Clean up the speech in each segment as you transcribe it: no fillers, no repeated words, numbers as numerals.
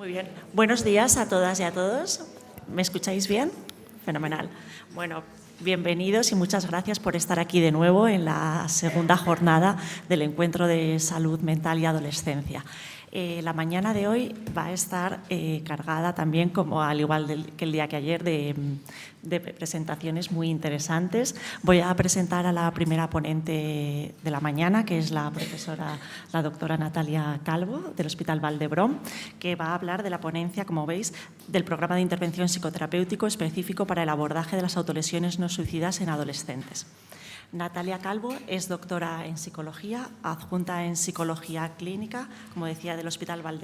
Muy bien. Buenos días a todas y a todos. ¿Me escucháis bien? Fenomenal. Bueno, bienvenidos y muchas gracias por estar aquí de nuevo en la segunda jornada del Encuentro de Salud Mental y Adolescencia. La mañana de hoy va a estar cargada también, como al igual que el día que ayer, de presentaciones muy interesantes. Voy a presentar a la primera ponente de la mañana, que es la profesora, la doctora Natalia Calvo, del Hospital Vall d'Hebron, que va a hablar de la ponencia, como veis, del programa de intervención psicoterapéutico específico para el abordaje de las autolesiones no suicidas en adolescentes. Natalia Calvo es doctora en psicología, adjunta en psicología clínica, como decía, del Hospital Vall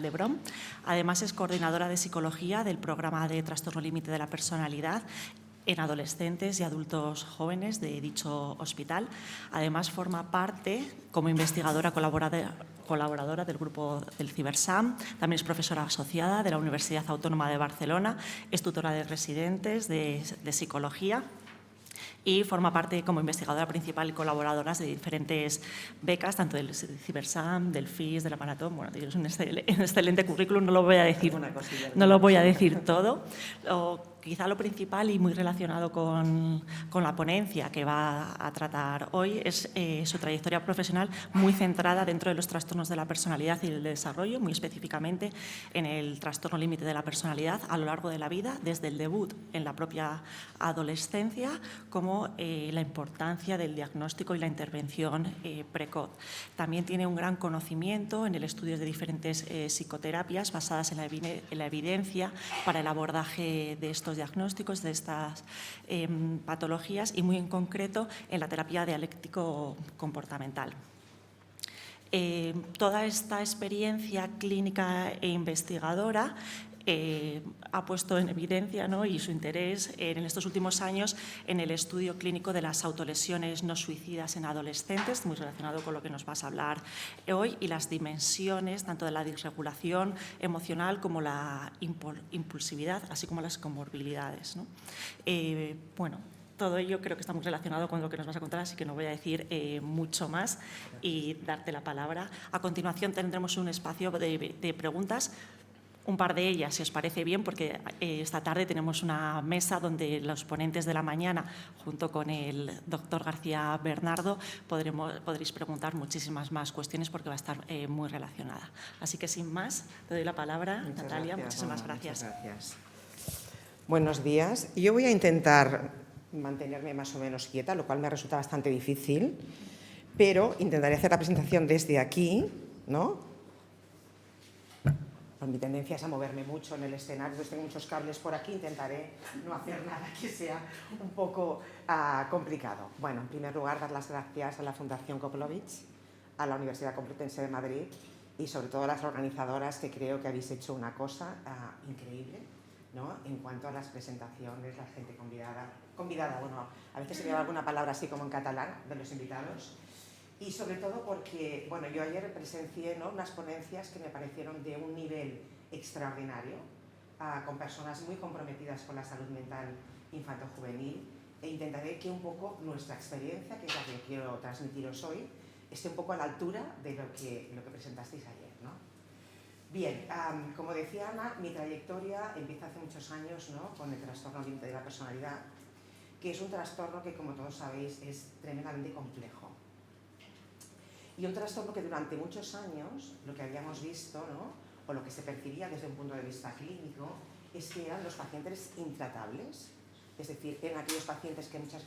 d'Hebron. Además, es coordinadora de psicología del programa de trastorno límite de la personalidad en adolescentes y adultos jóvenes de dicho hospital. Además, forma parte como investigadora colaboradora del grupo del CiberSam. También es profesora asociada de la Universidad Autónoma de Barcelona, es tutora de residentes de psicología y forma parte como investigadora principal y colaboradora de diferentes becas, tanto del CiberSam, del FIS, de la Maratón. Bueno, tienes un excelente currículum, no lo voy a decir todo. Quizá lo principal y muy relacionado con la ponencia que va a tratar hoy es su trayectoria profesional muy centrada dentro de los trastornos de la personalidad y el desarrollo, muy específicamente en el trastorno límite de la personalidad a lo largo de la vida, desde el debut en la propia adolescencia, como la importancia del diagnóstico y la intervención precoz. También tiene un gran conocimiento en el estudio de diferentes psicoterapias basadas en la evidencia para el abordaje de estos diagnósticos, de estas patologías y muy en concreto en la terapia dialéctico-comportamental. Toda esta experiencia clínica e investigadora ha puesto en evidencia, ¿no?, y su interés en estos últimos años en el estudio clínico de las autolesiones no suicidas en adolescentes, muy relacionado con lo que nos vas a hablar hoy, y las dimensiones tanto de la disregulación emocional como la impulsividad, así como las comorbilidades, ¿no? Bueno, todo ello creo que está muy relacionado con lo que nos vas a contar, así que no voy a decir mucho más y darte la palabra. A continuación tendremos un espacio de preguntas, un par de ellas, si os parece bien, porque esta tarde tenemos una mesa donde los ponentes de la mañana, junto con el doctor García Bernardo, podréis preguntar muchísimas más cuestiones porque va a estar muy relacionada. Así que, sin más, te doy la palabra, Natalia. Muchísimas gracias. Muchas gracias. Buenos días. Yo voy a intentar mantenerme más o menos quieta, lo cual me resulta bastante difícil, pero intentaré hacer la presentación desde aquí, ¿no? Mi tendencia es a moverme mucho en el escenario, entonces tengo muchos cables por aquí, intentaré no hacer nada que sea un poco complicado. Bueno, en primer lugar, dar las gracias a la Fundación Koplovich, a la Universidad Complutense de Madrid y sobre todo a las organizadoras, que creo que habéis hecho una cosa increíble, ¿no?, en cuanto a las presentaciones, la gente convidada, bueno, a veces se lleva alguna palabra así como en catalán de los invitados. Y sobre todo porque, bueno, yo ayer presencié, ¿no?, unas ponencias que me parecieron de un nivel extraordinario, con personas muy comprometidas con la salud mental infanto-juvenil, e intentaré que un poco nuestra experiencia, que es la que quiero transmitiros hoy, esté un poco a la altura de lo que presentasteis ayer, ¿no? Bien, como decía Ana, mi trayectoria empieza hace muchos años, ¿no?, con el trastorno límite de la personalidad, que es un trastorno que, como todos sabéis, es tremendamente complejo. Y un trastorno que durante muchos años lo que habíamos visto, ¿no?, o lo que se percibía desde un punto de vista clínico, es que eran los pacientes intratables. Es decir, eran aquellos pacientes que muchas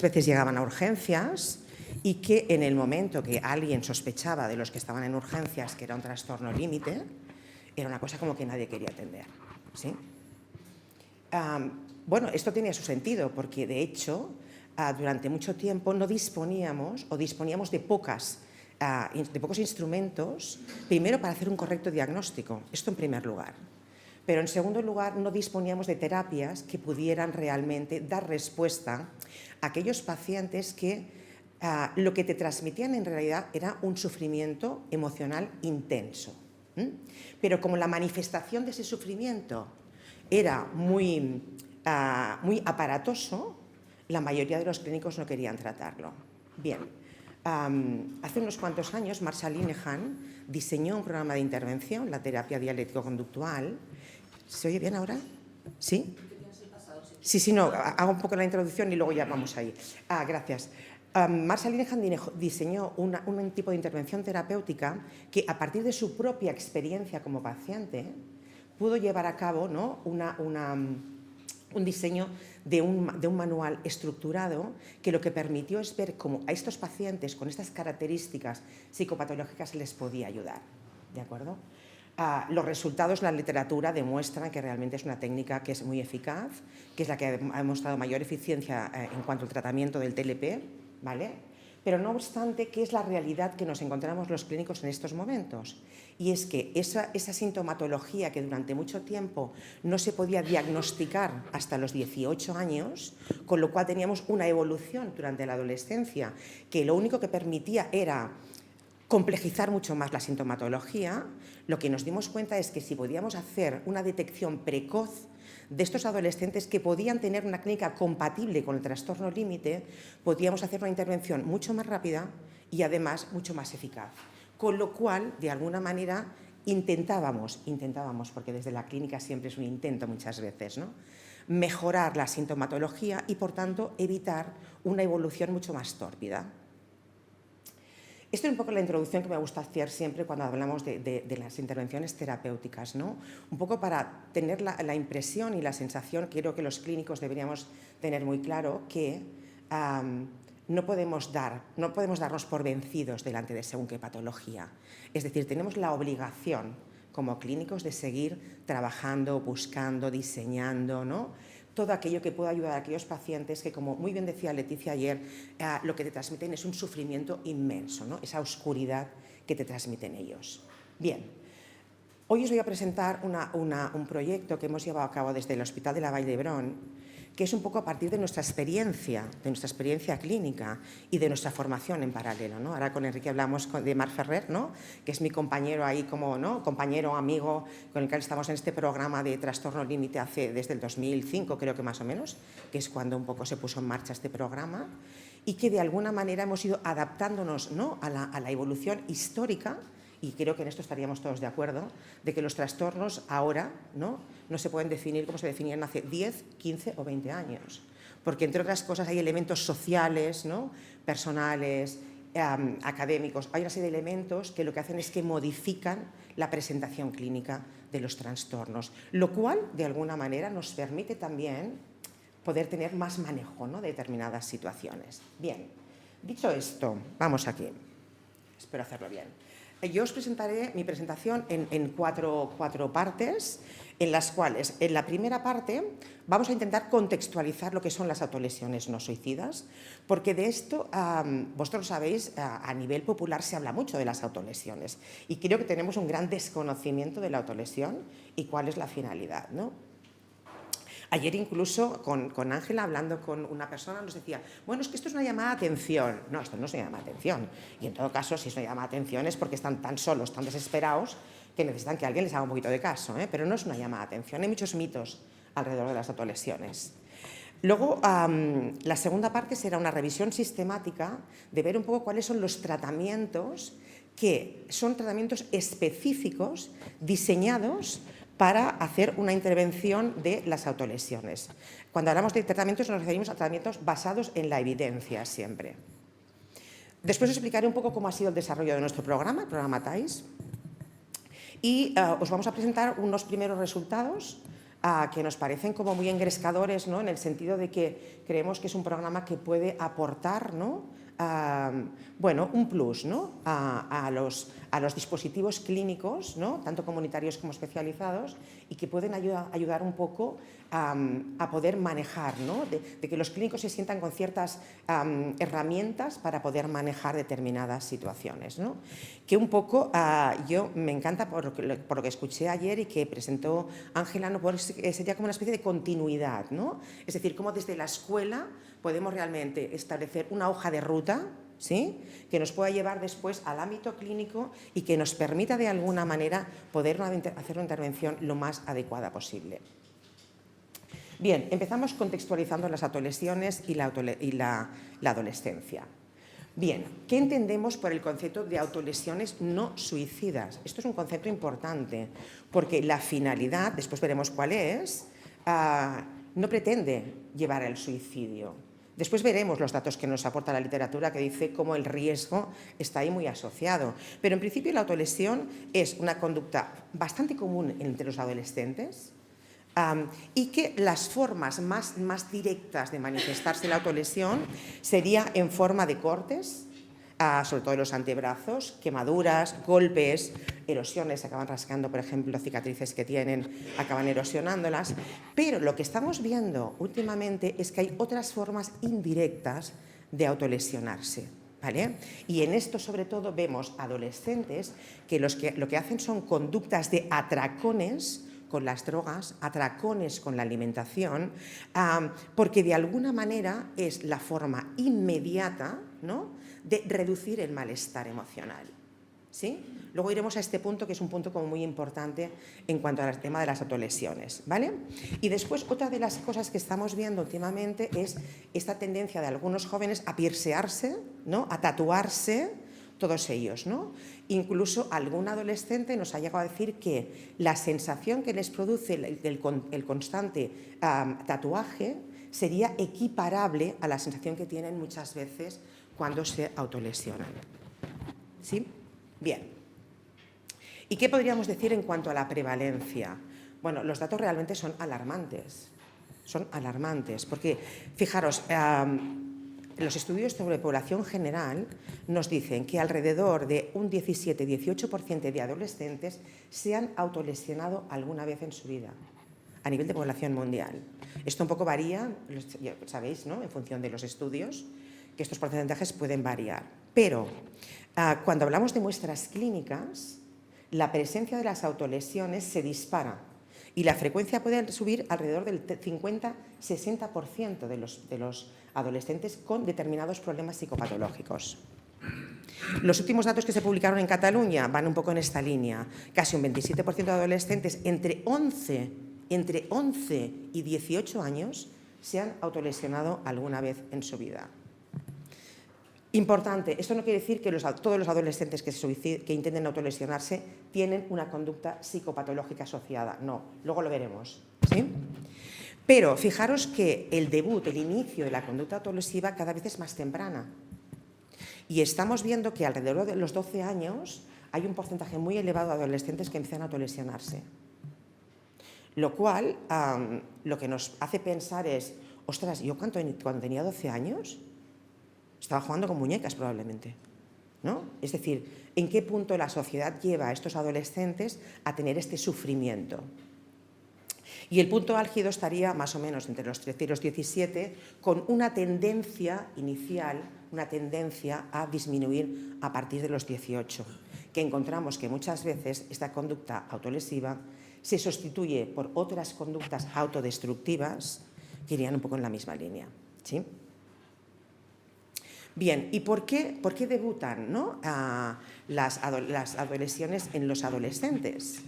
veces llegaban a urgencias y que en el momento que alguien sospechaba de los que estaban en urgencias que era un trastorno límite, era una cosa como que nadie quería atender, ¿sí? Bueno, esto tenía su sentido porque, de hecho, durante mucho tiempo no disponíamos de pocos instrumentos, primero para hacer un correcto diagnóstico, esto en primer lugar, pero en segundo lugar no disponíamos de terapias que pudieran realmente dar respuesta a aquellos pacientes que lo que te transmitían en realidad era un sufrimiento emocional intenso, pero como la manifestación de ese sufrimiento era muy aparatoso, la mayoría de los clínicos no querían tratarlo. Bien, Hace unos cuantos años, Marsha Linehan diseñó un programa de intervención, la terapia dialéctico-conductual. ¿Se oye bien ahora? ¿Sí? Sí, no, hago un poco la introducción y luego ya vamos ahí. Gracias. Marsha Linehan diseñó un tipo de intervención terapéutica que, a partir de su propia experiencia como paciente, pudo llevar a cabo, ¿no?, un diseño de un manual estructurado que lo que permitió es ver cómo a estos pacientes con estas características psicopatológicas les podía ayudar. ¿De acuerdo? Los resultados, la literatura demuestran que realmente es una técnica que es muy eficaz, que es la que ha demostrado mayor eficiencia en cuanto al tratamiento del TLP, ¿vale? Pero no obstante, ¿qué es la realidad que nos encontramos los clínicos en estos momentos? Y es que esa sintomatología que durante mucho tiempo no se podía diagnosticar hasta los 18 años, con lo cual teníamos una evolución durante la adolescencia, que lo único que permitía era complejizar mucho más la sintomatología. Lo que nos dimos cuenta es que si podíamos hacer una detección precoz de estos adolescentes que podían tener una clínica compatible con el trastorno límite, podíamos hacer una intervención mucho más rápida y además mucho más eficaz. Con lo cual, de alguna manera, intentábamos, porque desde la clínica siempre es un intento muchas veces, ¿no?, mejorar la sintomatología y, por tanto, evitar una evolución mucho más tórpida. Esto es un poco la introducción que me gusta hacer siempre cuando hablamos de las intervenciones terapéuticas, ¿no? Un poco para tener la impresión y la sensación, creo que los clínicos deberíamos tener muy claro que no podemos darnos por vencidos delante de según qué patología. Es decir, tenemos la obligación como clínicos de seguir trabajando, buscando, diseñando, ¿no?, todo aquello que pueda ayudar a aquellos pacientes que, como muy bien decía Leticia ayer, lo que te transmiten es un sufrimiento inmenso, ¿no?, esa oscuridad que te transmiten ellos. Bien, hoy os voy a presentar un proyecto que hemos llevado a cabo desde el Hospital de la Vall d'Hebron, que es un poco a partir de nuestra experiencia clínica y de nuestra formación en paralelo, ¿no? Ahora con Enrique hablamos de Marc Ferrer, ¿no?, que es mi compañero ahí, como, ¿no?, compañero, amigo, con el que estamos en este programa de trastorno límite desde el 2005, creo que más o menos, que es cuando un poco se puso en marcha este programa, y que de alguna manera hemos ido adaptándonos, ¿no?, a la evolución histórica. Y creo que en esto estaríamos todos de acuerdo, de que los trastornos ahora no se pueden definir como se definían hace 10, 15 o 20 años. Porque, entre otras cosas, hay elementos sociales, ¿no?, personales, académicos. Hay una serie de elementos que lo que hacen es que modifican la presentación clínica de los trastornos, lo cual, de alguna manera, nos permite también poder tener más manejo, ¿no?, de determinadas situaciones. Bien, dicho esto, vamos aquí. Espero hacerlo bien. Yo os presentaré mi presentación en cuatro partes, en las cuales, en la primera parte, vamos a intentar contextualizar lo que son las autolesiones no suicidas, porque de esto, vosotros sabéis, a nivel popular se habla mucho de las autolesiones, y creo que tenemos un gran desconocimiento de la autolesión y cuál es la finalidad, ¿no? Ayer incluso con Ángela, hablando con una persona, nos decía, bueno, es que esto es una llamada de atención. No, esto no es una llamada de atención. Y en todo caso, si es una llamada de atención es porque están tan solos, tan desesperados, que necesitan que alguien les haga un poquito de caso, ¿eh? Pero no es una llamada de atención. Hay muchos mitos alrededor de las autolesiones. Luego, la segunda parte será una revisión sistemática de ver un poco cuáles son los tratamientos que son tratamientos específicos diseñados para hacer una intervención de las autolesiones. Cuando hablamos de tratamientos nos referimos a tratamientos basados en la evidencia siempre. Después os explicaré un poco cómo ha sido el desarrollo de nuestro programa, el programa TAIS, y os vamos a presentar unos primeros resultados que nos parecen como muy engrescadores, ¿no?, en el sentido de que creemos que es un programa que puede aportar, ¿no?, bueno, un plus, ¿no?, a los dispositivos clínicos, ¿no?, tanto comunitarios como especializados, y que pueden ayudar un poco a poder manejar, ¿no?, de que los clínicos se sientan con ciertas herramientas para poder manejar determinadas situaciones, ¿no? Que un poco yo me encanta por lo que escuché ayer y que presentó Ángela, ¿no?, sería como una especie de continuidad, ¿no? Es decir, cómo desde la escuela podemos realmente establecer una hoja de ruta, ¿sí?, que nos pueda llevar después al ámbito clínico y que nos permita de alguna manera poder hacer una intervención lo más adecuada posible. Bien, empezamos contextualizando las autolesiones y la adolescencia. Bien, ¿qué entendemos por el concepto de autolesiones no suicidas? Esto es un concepto importante, porque la finalidad, después veremos cuál es, no pretende llevar al suicidio. Después veremos los datos que nos aporta la literatura, que dice cómo el riesgo está ahí muy asociado. Pero en principio la autolesión es una conducta bastante común entre los adolescentes, y que las formas más directas de manifestarse la autolesión sería en forma de cortes, sobre todo en los antebrazos, quemaduras, golpes, erosiones, se acaban rascando, por ejemplo, cicatrices que tienen, acaban erosionándolas. Pero lo que estamos viendo últimamente es que hay otras formas indirectas de autolesionarse, ¿vale? Y en esto, sobre todo, vemos adolescentes que lo que hacen son conductas de atracones con las drogas, atracones con la alimentación, porque de alguna manera es la forma inmediata, ¿no?, de reducir el malestar emocional, ¿sí? Luego iremos a este punto, que es un punto como muy importante en cuanto al tema de las autolesiones, ¿vale? Y después, otra de las cosas que estamos viendo últimamente es esta tendencia de algunos jóvenes a piercearse, ¿no?, a tatuarse, todos ellos, ¿no? Incluso algún adolescente nos ha llegado a decir que la sensación que les produce el constante tatuaje sería equiparable a la sensación que tienen muchas veces cuando se autolesionan. ¿Sí? Bien. ¿Y qué podríamos decir en cuanto a la prevalencia? Bueno, los datos realmente son alarmantes. Son alarmantes, porque, fijaros, los estudios sobre población general nos dicen que alrededor de un 17-18% de adolescentes se han autolesionado alguna vez en su vida, a nivel de población mundial. Esto un poco varía, ya sabéis, ¿no?, en función de los estudios, que estos porcentajes pueden variar. Pero cuando hablamos de muestras clínicas, la presencia de las autolesiones se dispara y la frecuencia puede subir alrededor del 50-60% de los adolescentes con determinados problemas psicopatológicos. Los últimos datos que se publicaron en Cataluña van un poco en esta línea. Casi un 27% de adolescentes entre 11 y 18 años se han autolesionado alguna vez en su vida. Importante, esto no quiere decir que todos los adolescentes que intenten autolesionarse tienen una conducta psicopatológica asociada. No, luego lo veremos, ¿sí? Pero fijaros que el debut, el inicio de la conducta autolesiva cada vez es más temprana. Y estamos viendo que alrededor de los 12 años hay un porcentaje muy elevado de adolescentes que empiezan a autolesionarse. Lo cual, lo que nos hace pensar es, ostras, yo cuando tenía 12 años estaba jugando con muñecas probablemente, ¿no? Es decir, ¿en qué punto la sociedad lleva a estos adolescentes a tener este sufrimiento? Y el punto álgido estaría más o menos entre los 13 y los 17, con una tendencia inicial, una tendencia a disminuir a partir de los 18, que encontramos que muchas veces esta conducta autolesiva se sustituye por otras conductas autodestructivas que irían un poco en la misma línea, ¿sí? Bien, ¿y por qué debutan, ¿no?, las autolesiones en los adolescentes?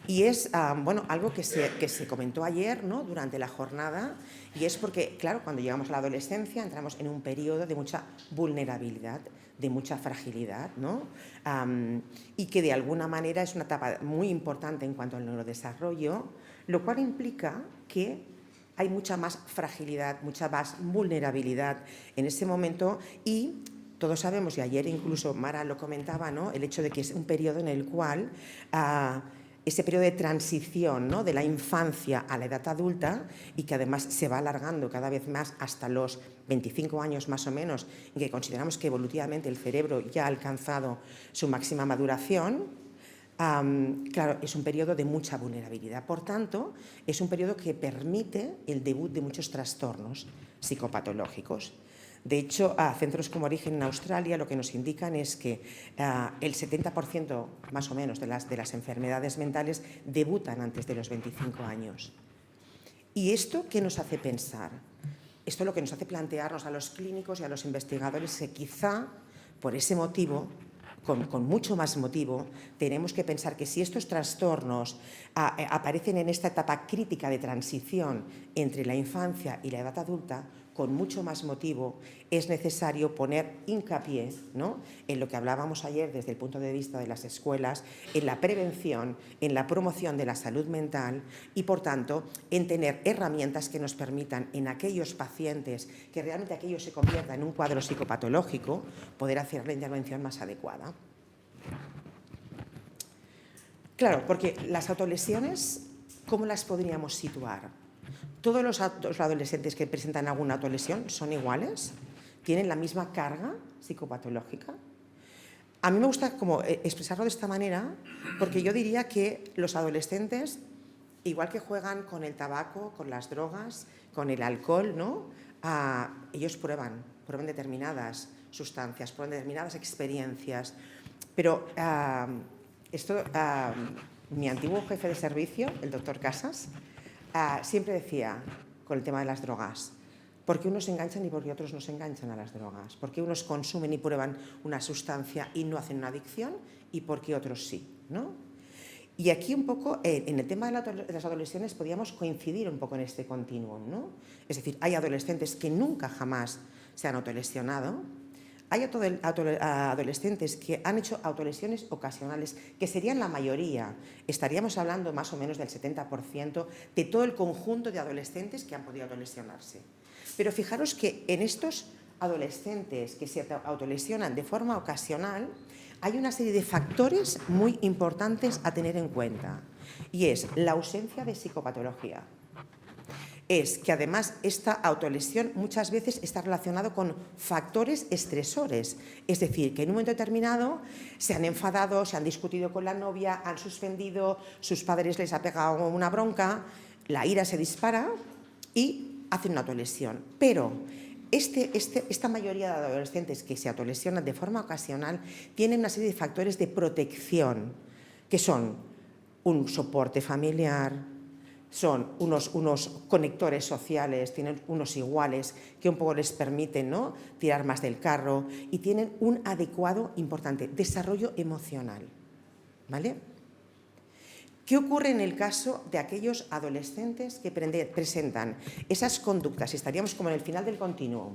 Y es bueno, algo que se comentó ayer, ¿no?, durante la jornada, y es porque, claro, cuando llegamos a la adolescencia entramos en un periodo de mucha vulnerabilidad, de mucha fragilidad, ¿no? Y que de alguna manera es una etapa muy importante en cuanto al neurodesarrollo, lo cual implica que hay mucha más fragilidad, mucha más vulnerabilidad en ese momento, y todos sabemos, y ayer incluso Mara lo comentaba, ¿no?, el hecho de que es un periodo en el cual ese periodo de transición, ¿no?, de la infancia a la edad adulta, y que además se va alargando cada vez más hasta los 25 años más o menos, en que consideramos que evolutivamente el cerebro ya ha alcanzado su máxima maduración. Claro, es un periodo de mucha vulnerabilidad. Por tanto, es un periodo que permite el debut de muchos trastornos psicopatológicos. De hecho, centros como Origen en Australia lo que nos indican es que el 70% más o menos de las enfermedades mentales debutan antes de los 25 años. ¿Y esto qué nos hace pensar? Esto lo que nos hace plantearnos a los clínicos y a los investigadores es que quizá por ese motivo, con mucho más motivo, tenemos que pensar que si estos trastornos aparecen en esta etapa crítica de transición entre la infancia y la edad adulta, con mucho más motivo, es necesario poner hincapié, ¿no?, en lo que hablábamos ayer desde el punto de vista de las escuelas, en la prevención, en la promoción de la salud mental y, por tanto, en tener herramientas que nos permitan en aquellos pacientes que realmente aquello se convierta en un cuadro psicopatológico, poder hacer la intervención más adecuada. Claro, porque las autolesiones, ¿cómo las podríamos situar? ¿Todos los adolescentes que presentan alguna autolesión son iguales? ¿Tienen la misma carga psicopatológica? A mí me gusta como expresarlo de esta manera porque yo diría que los adolescentes, igual que juegan con el tabaco, con las drogas, con el alcohol, ¿no?, ellos prueban determinadas sustancias, prueban determinadas experiencias. Pero mi antiguo jefe de servicio, el doctor Casas, siempre decía con el tema de las drogas: ¿por qué unos se enganchan y por qué otros no se enganchan a las drogas? ¿Por qué unos consumen y prueban una sustancia y no hacen una adicción y por qué otros sí, ¿no? Y aquí un poco en el tema de las adolescentes podíamos coincidir un poco en este continuum, ¿no? Es decir, hay adolescentes que nunca jamás se han autolesionado. Hay adolescentes que han hecho autolesiones ocasionales, que serían la mayoría. Estaríamos hablando más o menos del 70% de todo el conjunto de adolescentes que han podido autolesionarse. Pero fijaros que en estos adolescentes que se autolesionan de forma ocasional, hay una serie de factores muy importantes a tener en cuenta. Y es la ausencia de psicopatología. Es que además esta autolesión muchas veces está relacionado con factores estresores, es decir, que en un momento determinado se han enfadado, se han discutido con la novia, han suspendido, sus padres les ha pegado una bronca, la ira se dispara y hacen una autolesión. Pero esta mayoría de adolescentes que se autolesionan de forma ocasional tienen una serie de factores de protección, que son un soporte familiar, son unos conectores sociales, tienen unos iguales que un poco les permiten, ¿no?, tirar más del carro, y tienen un adecuado, importante, desarrollo emocional, ¿vale? ¿Qué ocurre en el caso de aquellos adolescentes que presentan esas conductas? Estaríamos como en el final del continuum.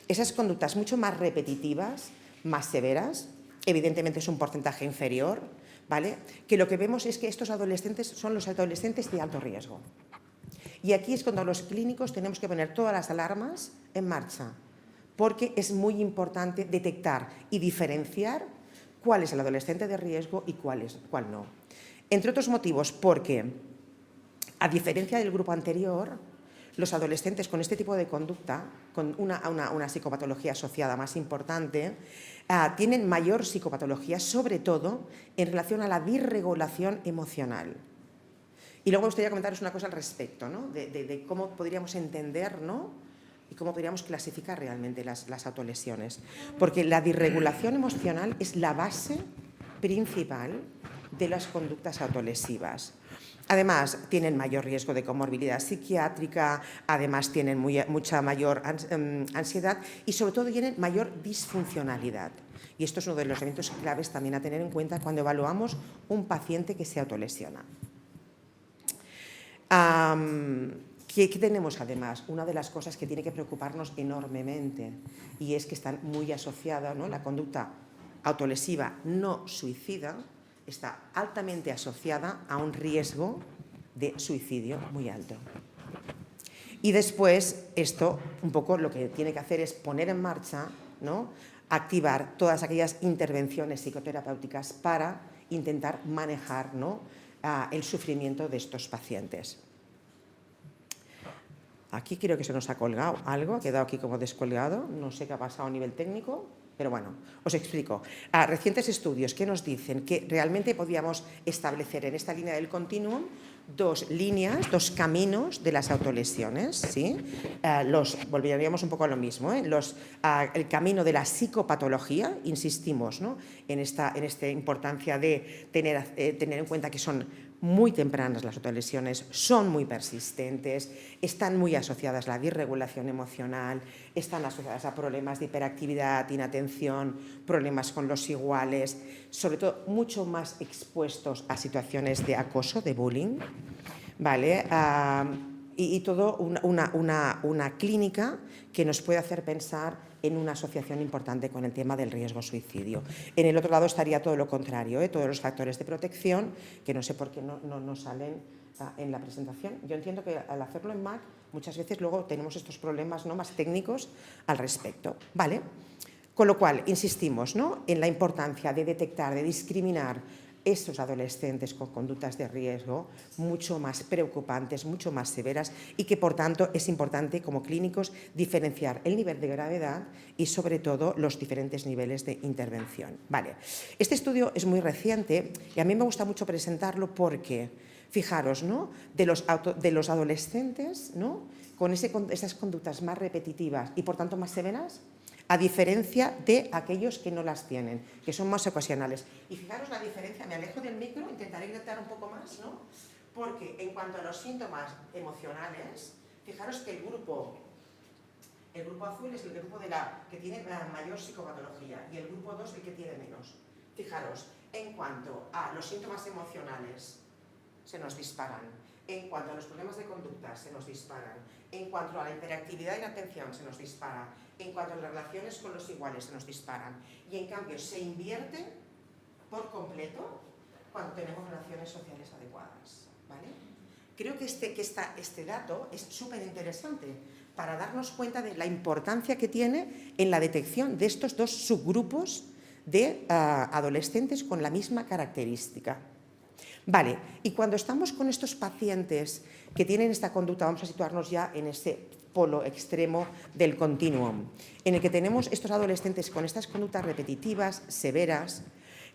Esas conductas mucho más repetitivas, más severas, evidentemente es un porcentaje inferior, ¿vale? Que lo que vemos es que estos adolescentes son los adolescentes de alto riesgo. Y aquí es cuando los clínicos tenemos que poner todas las alarmas en marcha, porque es muy importante detectar y diferenciar cuál es el adolescente de riesgo y cuál no. Entre otros motivos, porque, a diferencia del grupo anterior, los adolescentes con este tipo de conducta, con una psicopatología asociada más importante, tienen mayor psicopatología, sobre todo en relación a la disregulación emocional. Y luego me gustaría comentaros una cosa al respecto, ¿no?, de cómo podríamos entender, ¿no?, y cómo podríamos clasificar realmente las autolesiones. Porque la disregulación emocional es la base principal de las conductas autolesivas. Además, tienen mayor riesgo de comorbilidad psiquiátrica, además tienen mucha mayor ansiedad y sobre todo tienen mayor disfuncionalidad. Y esto es uno de los elementos claves también a tener en cuenta cuando evaluamos un paciente que se autolesiona. ¿Qué tenemos además? Una de las cosas que tiene que preocuparnos enormemente, y es que están muy asociadas, ¿no?, la conducta autolesiva no suicida está altamente asociada a un riesgo de suicidio muy alto. Y después, esto un poco lo que tiene que hacer es poner en marcha, ¿no?, activar todas aquellas intervenciones psicoterapéuticas para intentar manejar, ¿no?, el sufrimiento de estos pacientes. Aquí creo que se nos ha colgado algo, ha quedado aquí como descolgado, no sé qué ha pasado a nivel técnico. Pero bueno, os explico. Recientes estudios que nos dicen que realmente podíamos establecer en esta línea del continuum dos líneas, dos caminos de las autolesiones, ¿sí? Volveríamos un poco a lo mismo, ¿eh? El camino de la psicopatología, insistimos, ¿no?, en esta importancia de tener en cuenta que son muy tempranas las autolesiones, son muy persistentes, están muy asociadas a la disregulación emocional, están asociadas a problemas de hiperactividad, inatención, problemas con los iguales, sobre todo mucho más expuestos a situaciones de acoso, de bullying, ¿vale? y todo una clínica que nos puede hacer pensar en una asociación importante con el tema del riesgo suicidio. En el otro lado estaría todo lo contrario, todos los factores de protección, que no sé por qué no salen en la presentación. Yo entiendo que al hacerlo en Mac, muchas veces luego tenemos estos problemas, ¿no?, más técnicos al respecto, ¿vale? Con lo cual, insistimos, ¿no?, en la importancia de detectar, de discriminar estos adolescentes con conductas de riesgo mucho más preocupantes, mucho más severas, y que, por tanto, es importante como clínicos diferenciar el nivel de gravedad y, sobre todo, los diferentes niveles de intervención. Vale. Este estudio es muy reciente y a mí me gusta mucho presentarlo porque, fijaros, ¿no?, de los adolescentes, ¿no?, con esas conductas más repetitivas y, por tanto, más severas, a diferencia de aquellos que no las tienen, que son más ocasionales. Y fijaros la diferencia, me alejo del micro, intentaré gritar un poco más, ¿no? Porque en cuanto a los síntomas emocionales, fijaros que el grupo azul es el grupo que tiene la mayor psicopatología y el grupo 2 el que tiene menos. Fijaros, en cuanto a los síntomas emocionales, se nos disparan. En cuanto a los problemas de conducta, se nos disparan. En cuanto a la interactividad y la atención, se nos dispara. En cuanto a las relaciones con los iguales, se nos disparan. Y en cambio, se invierte por completo cuando tenemos relaciones sociales adecuadas, ¿vale? Creo que este dato es súper interesante para darnos cuenta de la importancia que tiene en la detección de estos dos subgrupos de adolescentes con la misma característica. Vale, y cuando estamos con estos pacientes que tienen esta conducta, vamos a situarnos ya en ese polo extremo del continuum, en el que tenemos estos adolescentes con estas conductas repetitivas, severas,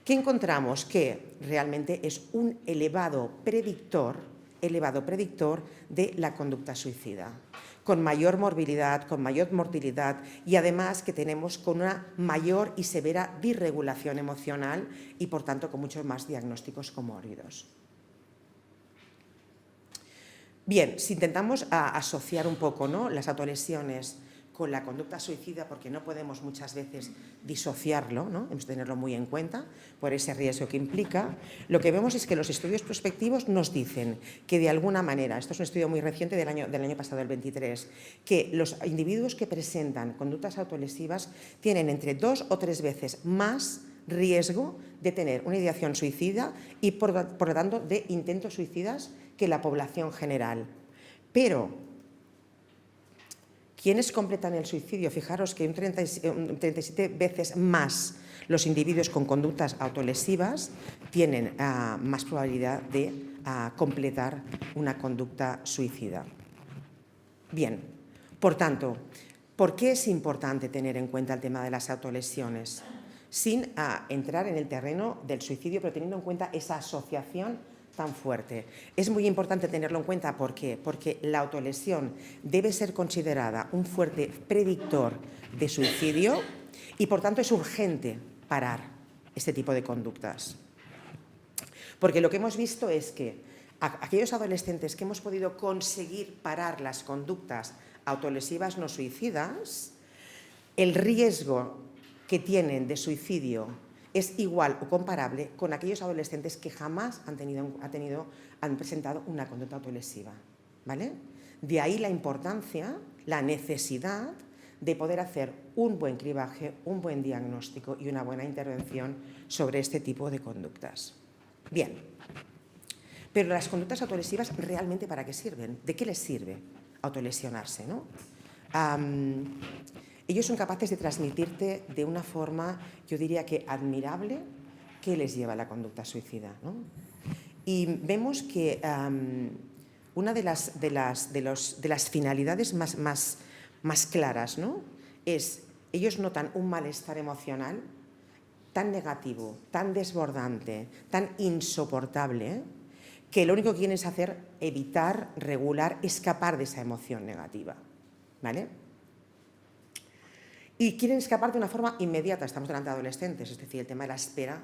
¿qué encontramos? Que realmente es un elevado predictor de la conducta suicida, con mayor morbilidad, con mayor mortalidad, y además que tenemos con una mayor y severa disregulación emocional y, por tanto, con muchos más diagnósticos comórbidos. Bien, si intentamos asociar un poco, ¿no?, las autolesiones con la conducta suicida, porque no podemos muchas veces disociarlo, ¿no?, hemos de tenerlo muy en cuenta por ese riesgo que implica, lo que vemos es que los estudios prospectivos nos dicen que, de alguna manera, esto es un estudio muy reciente del año pasado, el 23, que los individuos que presentan conductas autolesivas tienen entre 2 o 3 veces más riesgo de tener una ideación suicida y, por lo tanto, de intentos suicidas que la población general. Pero ¿quiénes completan el suicidio? Fijaros que 37 veces más los individuos con conductas autolesivas tienen más probabilidad de completar una conducta suicida. Bien, por tanto, ¿por qué es importante tener en cuenta el tema de las autolesiones? Sin entrar en el terreno del suicidio, pero teniendo en cuenta esa asociación tan fuerte. Es muy importante tenerlo en cuenta. ¿Por qué? Porque la autolesión debe ser considerada un fuerte predictor de suicidio y, por tanto, es urgente parar este tipo de conductas. Porque lo que hemos visto es que aquellos adolescentes que hemos podido conseguir parar las conductas autolesivas no suicidas, el riesgo que tienen de suicidio es igual o comparable con aquellos adolescentes que jamás han presentado una conducta autolesiva, ¿vale? De ahí la importancia, la necesidad de poder hacer un buen cribaje, un buen diagnóstico y una buena intervención sobre este tipo de conductas. Bien, pero las conductas autolesivas, ¿realmente para qué sirven? ¿De qué les sirve autolesionarse, no? Ellos son capaces de transmitirte de una forma, yo diría que admirable, qué les lleva a la conducta suicida, ¿no? Y vemos que una de las finalidades más claras, ¿no?, es, ellos notan un malestar emocional tan negativo, tan desbordante, tan insoportable, que lo único que quieren es evitar, regular, escapar de esa emoción negativa, ¿vale? Y quieren escapar de una forma inmediata. Estamos delante de adolescentes, es decir, el tema de la espera,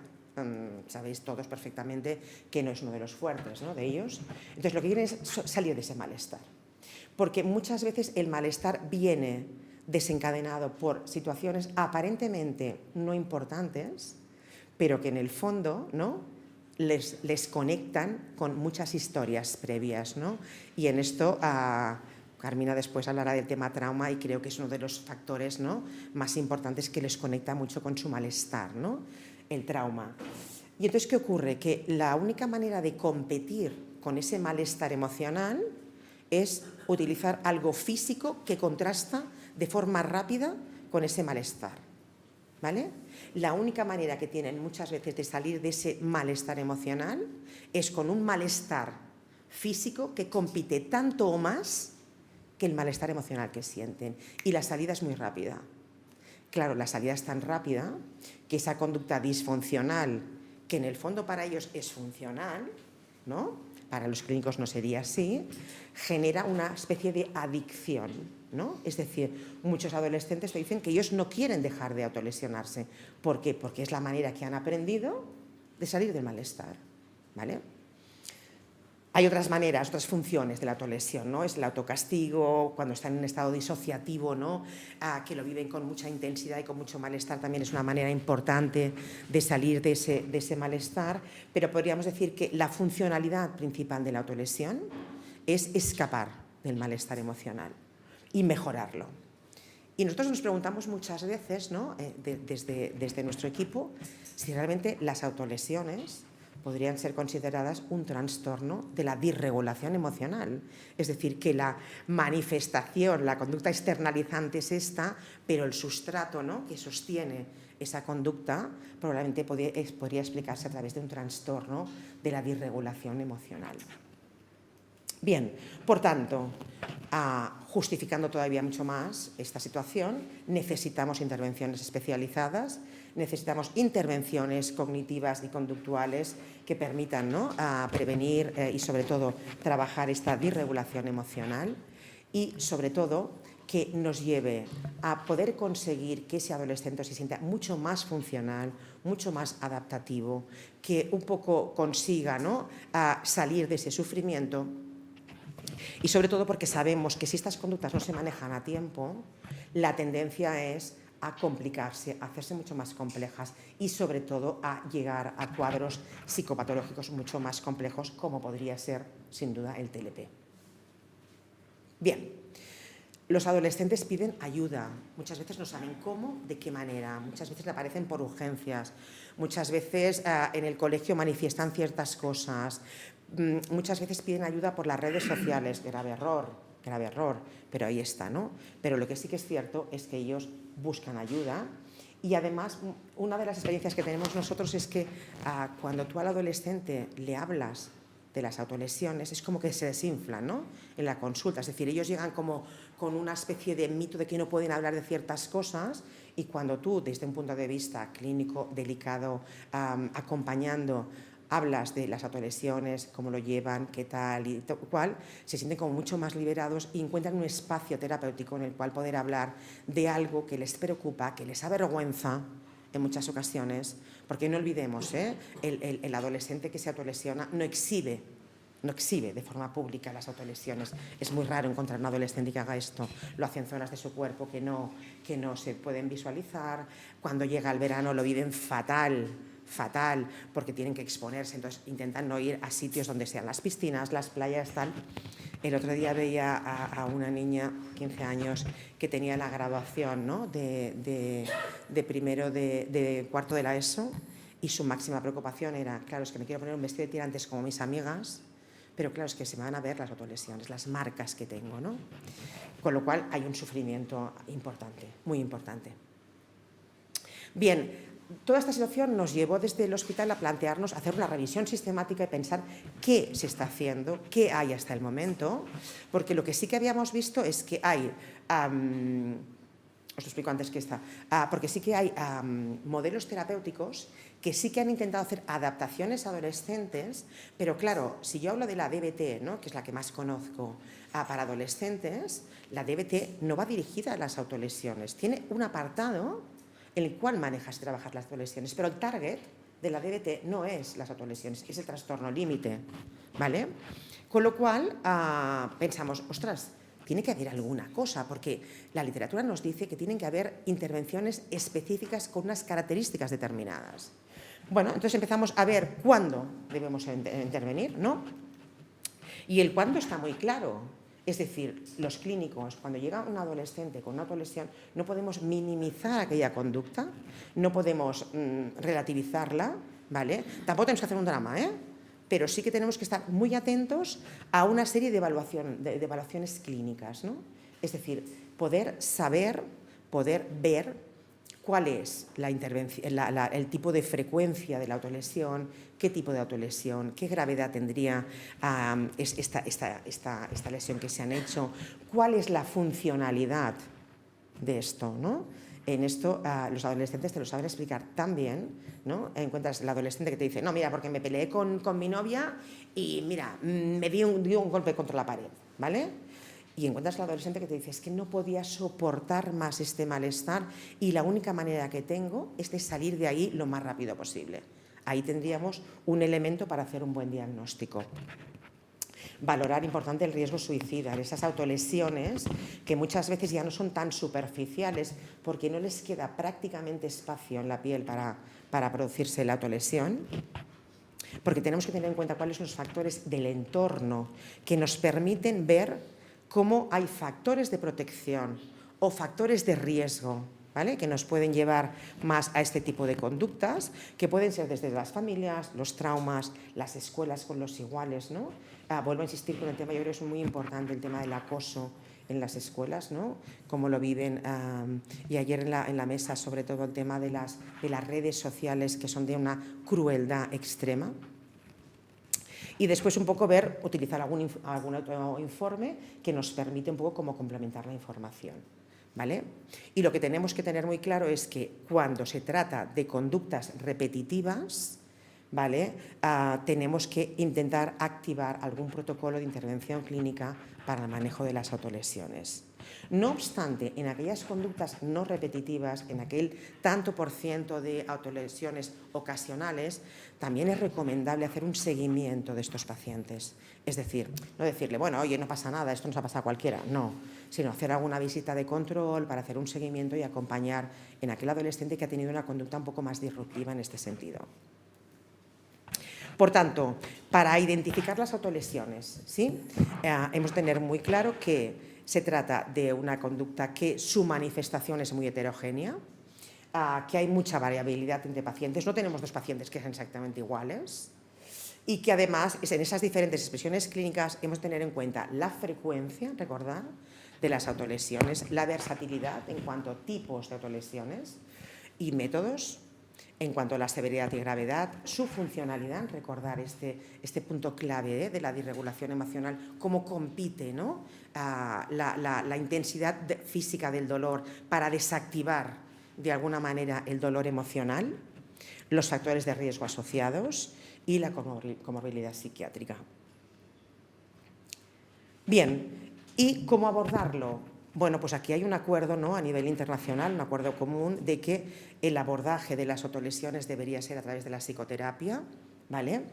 sabéis todos perfectamente que no es uno de los fuertes, ¿no?, de ellos. Entonces, lo que quieren es salir de ese malestar. Porque muchas veces el malestar viene desencadenado por situaciones aparentemente no importantes, pero que en el fondo, ¿no?, les conectan con muchas historias previas, ¿no? Y en esto Carmina después hablará del tema trauma y creo que es uno de los factores, ¿no?, más importantes que les conecta mucho con su malestar, ¿no?, el trauma. Y entonces, ¿qué ocurre? Que la única manera de competir con ese malestar emocional es utilizar algo físico que contrasta de forma rápida con ese malestar, ¿vale? La única manera que tienen muchas veces de salir de ese malestar emocional es con un malestar físico que compite tanto o más que el malestar emocional que sienten. Y la salida es muy rápida. Claro, la salida es tan rápida que esa conducta disfuncional, que en el fondo para ellos es funcional, ¿no?, para los clínicos no sería así, genera una especie de adicción, ¿no? Es decir, muchos adolescentes te dicen que ellos no quieren dejar de autolesionarse. ¿Por qué? Porque es la manera que han aprendido de salir del malestar, ¿vale? Hay otras maneras, otras funciones de la autolesión, ¿no? Es el autocastigo, cuando están en un estado disociativo, ¿no?, que lo viven con mucha intensidad y con mucho malestar, también es una manera importante de salir de ese malestar, pero podríamos decir que la funcionalidad principal de la autolesión es escapar del malestar emocional y mejorarlo. Y nosotros nos preguntamos muchas veces, ¿no?, desde nuestro equipo, si realmente las autolesiones podrían ser consideradas un trastorno de la disregulación emocional. Es decir, que la manifestación, la conducta externalizante es esta, pero el sustrato, ¿no?, que sostiene esa conducta probablemente podría explicarse a través de un trastorno de la disregulación emocional. Bien, por tanto, justificando todavía mucho más esta situación, necesitamos intervenciones especializadas, necesitamos intervenciones cognitivas y conductuales que permitan, ¿no?, prevenir y sobre todo trabajar esta disregulación emocional y sobre todo que nos lleve a poder conseguir que ese adolescente se sienta mucho más funcional, mucho más adaptativo, que un poco consiga, ¿no?, salir de ese sufrimiento. Y sobre todo porque sabemos que si estas conductas no se manejan a tiempo, la tendencia es a complicarse, a hacerse mucho más complejas y sobre todo a llegar a cuadros psicopatológicos mucho más complejos, como podría ser sin duda el TLP. Bien, los adolescentes piden ayuda, muchas veces no saben cómo, de qué manera, muchas veces le aparecen por urgencias, muchas veces en el colegio manifiestan ciertas cosas, muchas veces piden ayuda por las redes sociales, grave error, pero ahí está, ¿no? Pero lo que sí que es cierto es que ellos buscan ayuda y además una de las experiencias que tenemos nosotros es que cuando tú al adolescente le hablas de las autolesiones es como que se desinflan, ¿no?, en la consulta, es decir, ellos llegan como con una especie de mito de que no pueden hablar de ciertas cosas y cuando tú desde un punto de vista clínico delicado acompañando hablas de las autolesiones, cómo lo llevan, qué tal y tal cual, se sienten como mucho más liberados y encuentran un espacio terapéutico en el cual poder hablar de algo que les preocupa, que les avergüenza en muchas ocasiones, porque no olvidemos, el adolescente que se autolesiona no exhibe de forma pública las autolesiones. Es muy raro encontrar un adolescente que haga esto. Lo hace en zonas de su cuerpo que no se pueden visualizar. Cuando llega el verano lo viven fatal, porque tienen que exponerse, entonces intentan no ir a sitios donde sean las piscinas, las playas, tal. El otro día veía a una niña, 15 años, que tenía la graduación, ¿no?, de primero de cuarto de la ESO y su máxima preocupación era, claro, es que me quiero poner un vestido de tirantes como mis amigas, pero claro, es que se me van a ver las autolesiones, las marcas que tengo, ¿no? Con lo cual hay un sufrimiento importante, muy importante. Bien, toda esta situación nos llevó desde el hospital a plantearnos, hacer una revisión sistemática y pensar qué se está haciendo, qué hay hasta el momento, porque lo que sí que habíamos visto es que hay, os lo explico antes que esta, porque sí que hay modelos terapéuticos que sí que han intentado hacer adaptaciones adolescentes, pero claro, si yo hablo de la DBT, ¿no?, que es la que más conozco para adolescentes, la DBT no va dirigida a las autolesiones, tiene un apartado en el cual manejas trabajar las autolesiones, pero el target de la DBT no es las autolesiones, es el trastorno límite, ¿vale? Con lo cual pensamos, ostras, tiene que haber alguna cosa, porque la literatura nos dice que tienen que haber intervenciones específicas con unas características determinadas. Bueno, entonces empezamos a ver cuándo debemos intervenir, ¿no? Y el cuándo está muy claro. Es decir, los clínicos, cuando llega un adolescente con una autolesión, no podemos minimizar aquella conducta, no podemos relativizarla, ¿vale? Tampoco tenemos que hacer un drama, ¿eh? Pero sí que tenemos que estar muy atentos a una serie de evaluaciones clínicas, ¿no? Es decir, poder saber, poder ver cuál es el tipo de frecuencia de la autolesión, qué tipo de autolesión, qué gravedad tendría esta lesión que se han hecho, cuál es la funcionalidad de esto, ¿no? En esto los adolescentes te lo saben explicar tan bien, ¿no? Encuentras el adolescente que te dice, no, mira, porque me peleé con mi novia y mira, me dio un golpe contra la pared, ¿vale? Y encuentras al adolescente que te dice, es que no podía soportar más este malestar y la única manera que tengo es de salir de ahí lo más rápido posible. Ahí tendríamos un elemento para hacer un buen diagnóstico. Valorar, importante, el riesgo suicida, esas autolesiones que muchas veces ya no son tan superficiales porque no les queda prácticamente espacio en la piel para producirse la autolesión. Porque tenemos que tener en cuenta cuáles son los factores del entorno que nos permiten ver cómo hay factores de protección o factores de riesgo, ¿vale? Que nos pueden llevar más a este tipo de conductas, que pueden ser desde las familias, los traumas, las escuelas con los iguales, ¿no? Vuelvo a insistir con el tema, yo creo que es muy importante el tema del acoso en las escuelas, ¿no? Cómo lo viven. Y ayer en la mesa, sobre todo, el tema de las redes sociales, que son de una crueldad extrema. Y después un poco utilizar algún otro informe que nos permite un poco cómo complementar la información, ¿vale? Y lo que tenemos que tener muy claro es que cuando se trata de conductas repetitivas, ¿vale? Tenemos que intentar activar algún protocolo de intervención clínica para el manejo de las autolesiones. No obstante, en aquellas conductas no repetitivas, en aquel tanto por ciento de autolesiones ocasionales, también es recomendable hacer un seguimiento de estos pacientes. Es decir, no decirle, bueno, oye, no pasa nada, esto nos ha pasado a cualquiera, no, sino hacer alguna visita de control para hacer un seguimiento y acompañar en aquel adolescente que ha tenido una conducta un poco más disruptiva en este sentido. Por tanto, para identificar las autolesiones, ¿sí? Hemos de tener muy claro que se trata de una conducta que su manifestación es muy heterogénea, que hay mucha variabilidad entre pacientes, no tenemos dos pacientes que sean exactamente iguales y que además en esas diferentes expresiones clínicas hemos de tener en cuenta la frecuencia, recordar, de las autolesiones, la versatilidad en cuanto a tipos de autolesiones y métodos, en cuanto a la severidad y gravedad, su funcionalidad, recordar este punto clave de la disregulación emocional, cómo compite, ¿no? La intensidad física del dolor para desactivar de alguna manera el dolor emocional, los factores de riesgo asociados y la comorbilidad psiquiátrica. Bien, ¿y cómo abordarlo? Bueno, pues aquí hay un acuerdo, ¿no?, a nivel internacional, un acuerdo común de que el abordaje de las autolesiones debería ser a través de la psicoterapia, ¿vale?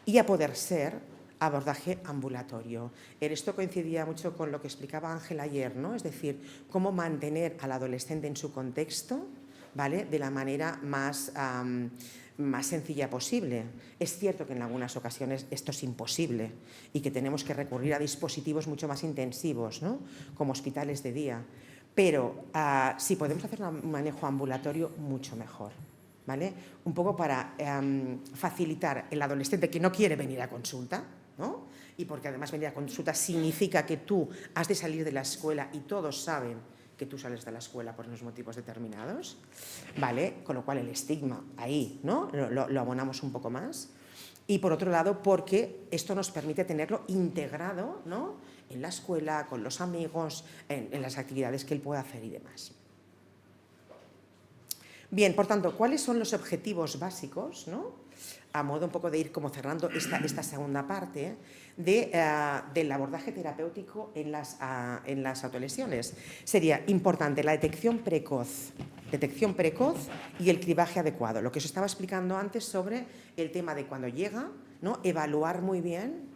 Y a poder ser abordaje ambulatorio. Esto coincidía mucho con lo que explicaba Ángel ayer, ¿no? Es decir, cómo mantener al adolescente en su contexto, ¿vale?, de la manera más sencilla posible. Es cierto que en algunas ocasiones esto es imposible y que tenemos que recurrir a dispositivos mucho más intensivos, ¿no?, como hospitales de día, pero si podemos hacer un manejo ambulatorio, mucho mejor, ¿vale? Un poco para facilitar el adolescente que no quiere venir a consulta, ¿no? Y porque además venir a consulta significa que tú has de salir de la escuela y todos saben que tú sales de la escuela por unos motivos determinados, ¿vale? Con lo cual el estigma ahí, ¿no?, lo abonamos un poco más. Y por otro lado, porque esto nos permite tenerlo integrado, ¿no?, en la escuela, con los amigos, en las actividades que él pueda hacer y demás. Bien, por tanto, ¿cuáles son los objetivos básicos, ¿no?, a modo un poco de ir como cerrando esta segunda parte del abordaje terapéutico en las autolesiones? Sería importante la detección precoz y el cribaje adecuado. Lo que os estaba explicando antes sobre el tema de cuando llega, ¿no?, evaluar muy bien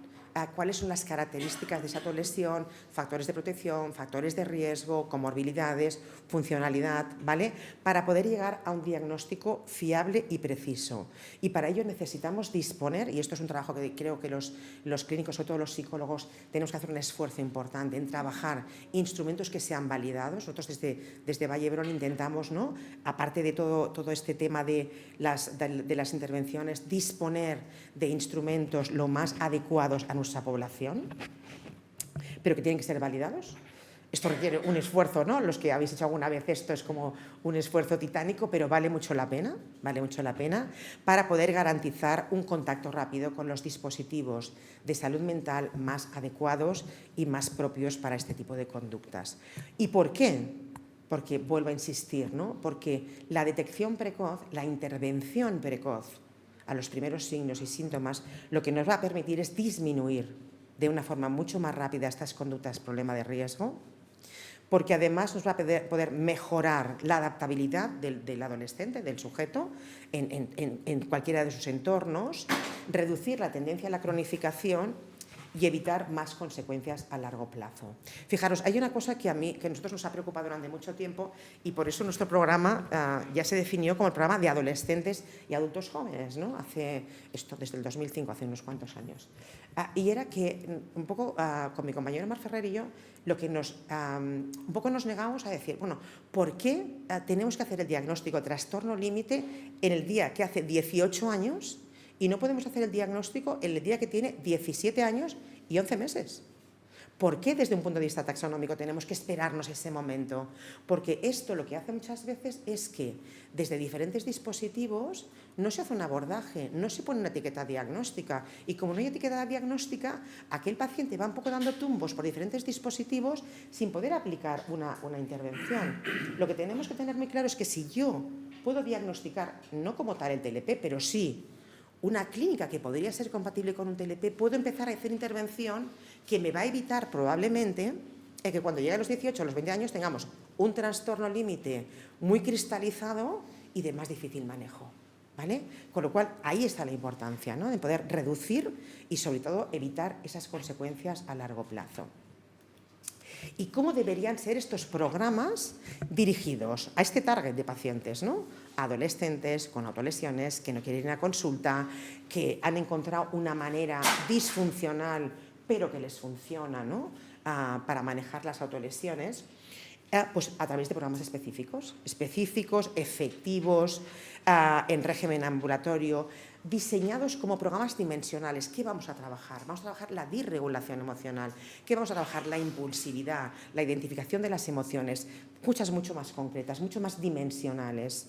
cuáles son las características de esa autolesión, factores de protección, factores de riesgo, comorbilidades, funcionalidad, ¿vale? Para poder llegar a un diagnóstico fiable y preciso. Y para ello necesitamos disponer, y esto es un trabajo que creo que los clínicos, sobre todo los psicólogos, tenemos que hacer un esfuerzo importante en trabajar instrumentos que sean validados. Nosotros desde Vall d'Hebron intentamos, ¿no?, aparte de todo este tema de las intervenciones, disponer de instrumentos lo más adecuados a nuestra población, pero que tienen que ser validados. Esto requiere un esfuerzo, ¿no? Los que habéis hecho alguna vez esto es como un esfuerzo titánico, pero vale mucho la pena para poder garantizar un contacto rápido con los dispositivos de salud mental más adecuados y más propios para este tipo de conductas. ¿Y por qué? Porque, vuelvo a insistir, ¿no?, porque la detección precoz, la intervención precoz a los primeros signos y síntomas, lo que nos va a permitir es disminuir de una forma mucho más rápida estas conductas problema de riesgo, porque además nos va a poder mejorar la adaptabilidad del adolescente, del sujeto, en cualquiera de sus entornos, reducir la tendencia a la cronificación y evitar más consecuencias a largo plazo. Fijaros, hay una cosa que a nosotros nos ha preocupado durante mucho tiempo y por eso nuestro programa ya se definió como el programa de adolescentes y adultos jóvenes, ¿no? Desde el 2005, hace unos cuantos años. Y era que un poco con mi compañero Mar Ferrer y yo, lo que un poco nos negamos a decir, bueno, ¿por qué tenemos que hacer el diagnóstico de trastorno límite en el día que hace 18 años y no podemos hacer el diagnóstico en el día que tiene 17 años y 11 meses? ¿Por qué desde un punto de vista taxonómico tenemos que esperarnos ese momento? Porque esto lo que hace muchas veces es que desde diferentes dispositivos no se hace un abordaje, no se pone una etiqueta diagnóstica. Y como no hay etiqueta diagnóstica, aquel paciente va un poco dando tumbos por diferentes dispositivos sin poder aplicar una intervención. Lo que tenemos que tener muy claro es que si yo puedo diagnosticar, no como tal el TLP, pero sí una clínica que podría ser compatible con un TLP, puedo empezar a hacer intervención que me va a evitar probablemente que cuando llegue a los 18 o los 20 años tengamos un trastorno límite muy cristalizado y de más difícil manejo, ¿vale? Con lo cual, ahí está la importancia, ¿no?, de poder reducir y, sobre todo, evitar esas consecuencias a largo plazo. ¿Y cómo deberían ser estos programas dirigidos a este target de pacientes, ¿no? Adolescentes con autolesiones que no quieren ir a consulta, que han encontrado una manera disfuncional pero que les funciona, ¿no?, para manejar las autolesiones, pues a través de programas específicos, efectivos, en régimen ambulatorio, diseñados como programas dimensionales. ¿Qué vamos a trabajar? Vamos a trabajar la disregulación emocional. ¿Qué vamos a trabajar? La impulsividad, la identificación de las emociones, mucho más concretas, mucho más dimensionales.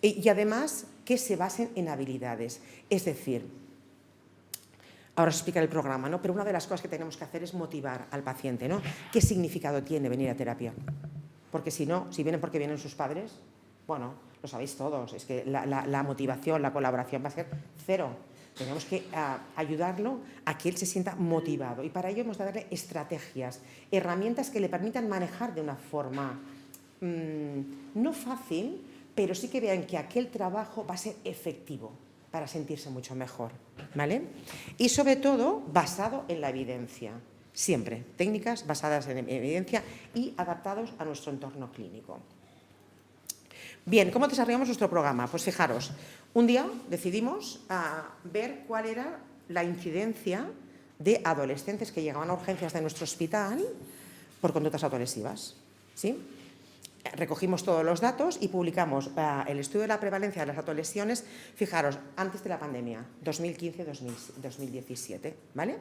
Y además, que se basen en habilidades. Es decir, ahora os explicaré el programa, ¿no?, pero una de las cosas que tenemos que hacer es motivar al paciente, ¿no? ¿Qué significado tiene venir a terapia? Porque si no, si vienen porque vienen sus padres, bueno, lo sabéis todos, es que la motivación, la colaboración va a ser cero. Tenemos que ayudarlo a que él se sienta motivado y para ello hemos de darle estrategias, herramientas que le permitan manejar de una forma no fácil, pero sí que vean que aquel trabajo va a ser efectivo para sentirse mucho mejor, ¿vale? Y sobre todo basado en la evidencia, siempre, técnicas basadas en evidencia y adaptados a nuestro entorno clínico. Bien, ¿cómo desarrollamos nuestro programa? Pues fijaros, un día decidimos ver cuál era la incidencia de adolescentes que llegaban a urgencias de nuestro hospital por conductas autolesivas, ¿sí? Recogimos todos los datos y publicamos el estudio de la prevalencia de las autolesiones, fijaros, antes de la pandemia, 2015-2017, ¿vale?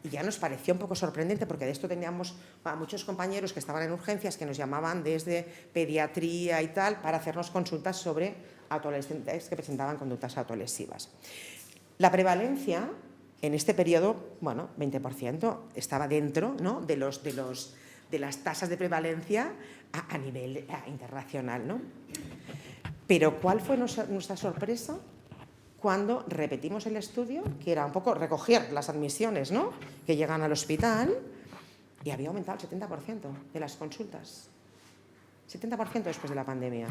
Y ya nos pareció un poco sorprendente porque de esto teníamos a muchos compañeros que estaban en urgencias que nos llamaban desde pediatría y tal para hacernos consultas sobre adolescentes que presentaban conductas autolesivas. La prevalencia en este periodo, bueno, 20%, estaba dentro, ¿no?, de las tasas de prevalencia a nivel internacional, ¿no? Pero ¿cuál fue nuestra sorpresa cuando repetimos el estudio, que era un poco recoger las admisiones, ¿no?, que llegan al hospital, y había aumentado el 70% de las consultas? 70% después de la pandemia.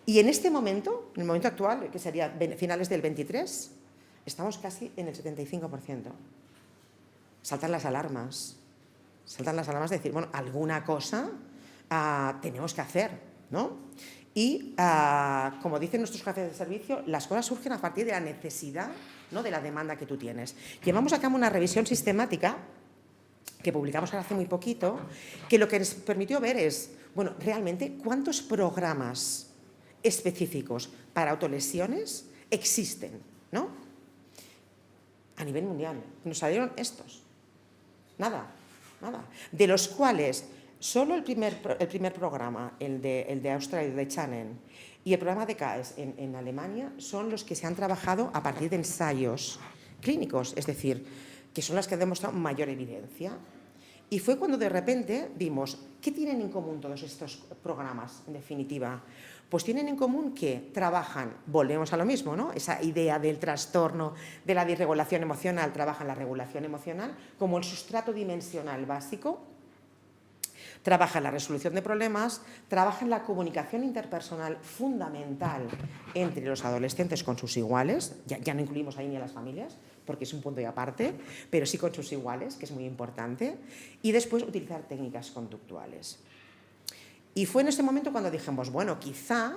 Y en este momento, en el momento actual, que sería finales del 23, estamos casi en el 75%. saltan las alarmas. Saltan las alarmas de decir, bueno, alguna cosa tenemos que hacer, ¿no? Y, como dicen nuestros jefes de servicio, las cosas surgen a partir de la necesidad, ¿no?, de la demanda que tú tienes. Llevamos a cabo una revisión sistemática que publicamos hace muy poquito, que lo que nos permitió ver es, bueno, realmente, ¿cuántos programas específicos para autolesiones existen, ¿no?, a nivel mundial? Nos salieron estos. Nada. De los cuales solo el primer programa, el de Australia, el de Chanen, y el programa de CAES en Alemania son los que se han trabajado a partir de ensayos clínicos, es decir, que son las que han demostrado mayor evidencia. Y fue cuando de repente vimos, ¿qué tienen en común todos estos programas, en definitiva? Pues tienen en común que trabajan, volvemos a lo mismo, ¿no?, esa idea del trastorno, de la disregulación emocional, trabajan la regulación emocional como el sustrato dimensional básico, trabajan la resolución de problemas, trabajan la comunicación interpersonal fundamental entre los adolescentes con sus iguales, ya no incluimos ahí ni a las familias, porque es un punto y aparte, pero sí con sus iguales, que es muy importante, y después utilizar técnicas conductuales. Y fue en ese momento cuando dijimos, bueno, quizá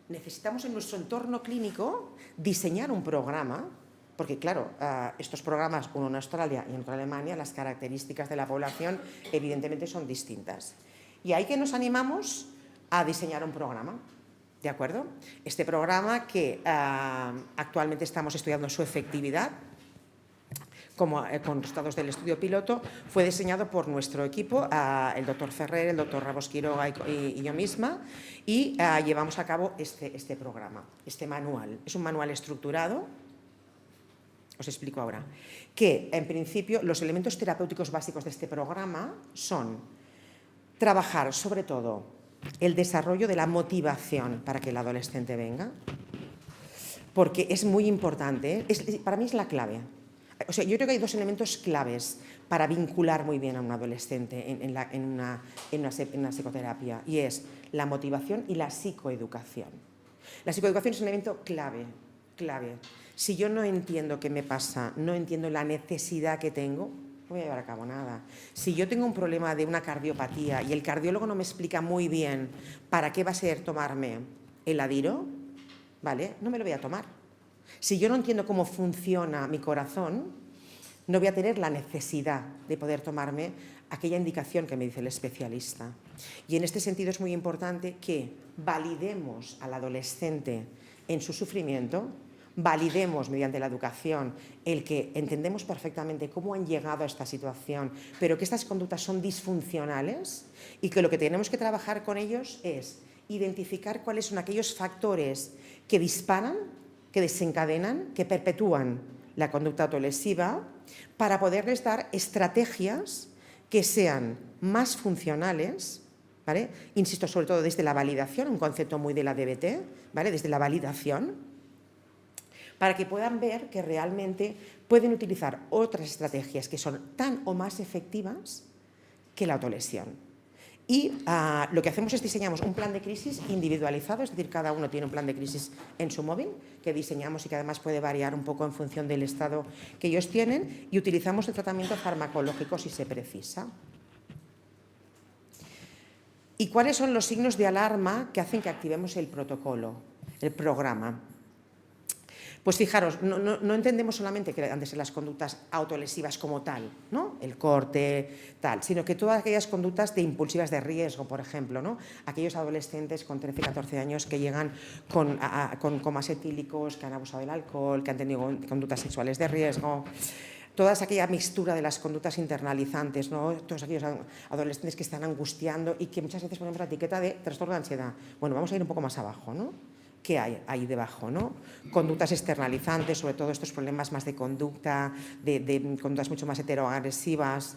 necesitamos en nuestro entorno clínico diseñar un programa, porque claro, estos programas, uno en Australia y otro en Alemania, las características de la población evidentemente son distintas. Y ahí que nos animamos a diseñar un programa, ¿de acuerdo? Este programa que actualmente estamos estudiando su efectividad, con resultados del estudio piloto, fue diseñado por nuestro equipo, el doctor Ferrer, el doctor Ramos Quiroga y yo misma, y llevamos a cabo este programa, este manual. Es un manual estructurado, os explico ahora, que en principio los elementos terapéuticos básicos de este programa son trabajar sobre todo el desarrollo de la motivación para que el adolescente venga, porque es muy importante, para mí es la clave. O sea, yo creo que hay dos elementos claves para vincular muy bien a un adolescente en una psicoterapia, y es la motivación y la psicoeducación. La psicoeducación es un elemento clave. Si yo no entiendo qué me pasa, no entiendo la necesidad que tengo, no voy a llevar a cabo nada. Si yo tengo un problema de una cardiopatía y el cardiólogo no me explica muy bien para qué va a ser tomarme el Adiro, ¿vale?, no me lo voy a tomar. Si yo no entiendo cómo funciona mi corazón, no voy a tener la necesidad de poder tomarme aquella indicación que me dice el especialista. Y en este sentido es muy importante que validemos al adolescente en su sufrimiento, validemos mediante la educación el que entendemos perfectamente cómo han llegado a esta situación, pero que estas conductas son disfuncionales y que lo que tenemos que trabajar con ellos es identificar cuáles son aquellos factores que disparan, que desencadenan, que perpetúan la conducta autolesiva, para poderles dar estrategias que sean más funcionales, ¿vale? Insisto, sobre todo desde la validación, un concepto muy de la DBT, ¿vale?, desde la validación, para que puedan ver que realmente pueden utilizar otras estrategias que son tan o más efectivas que la autolesión. Y lo que hacemos es diseñamos un plan de crisis individualizado, es decir, cada uno tiene un plan de crisis en su móvil que diseñamos y que además puede variar un poco en función del estado que ellos tienen, y utilizamos el tratamiento farmacológico si se precisa. ¿Y cuáles son los signos de alarma que hacen que activemos el protocolo, el programa? Pues fijaros, no entendemos solamente que han de ser las conductas autolesivas como tal, ¿no?, el corte, tal, sino que todas aquellas conductas impulsivas de riesgo, por ejemplo, ¿no?, aquellos adolescentes con 13, 14 años que llegan con comas etílicos, que han abusado del alcohol, que han tenido conductas sexuales de riesgo, toda aquella mixtura de las conductas internalizantes, ¿no?, todos aquellos adolescentes que están angustiando y que muchas veces ponemos la etiqueta de trastorno de ansiedad. Bueno, vamos a ir un poco más abajo, ¿no? ¿Qué hay ahí debajo, ¿no? Conductas externalizantes, sobre todo estos problemas más de conducta, de conductas mucho más heteroagresivas,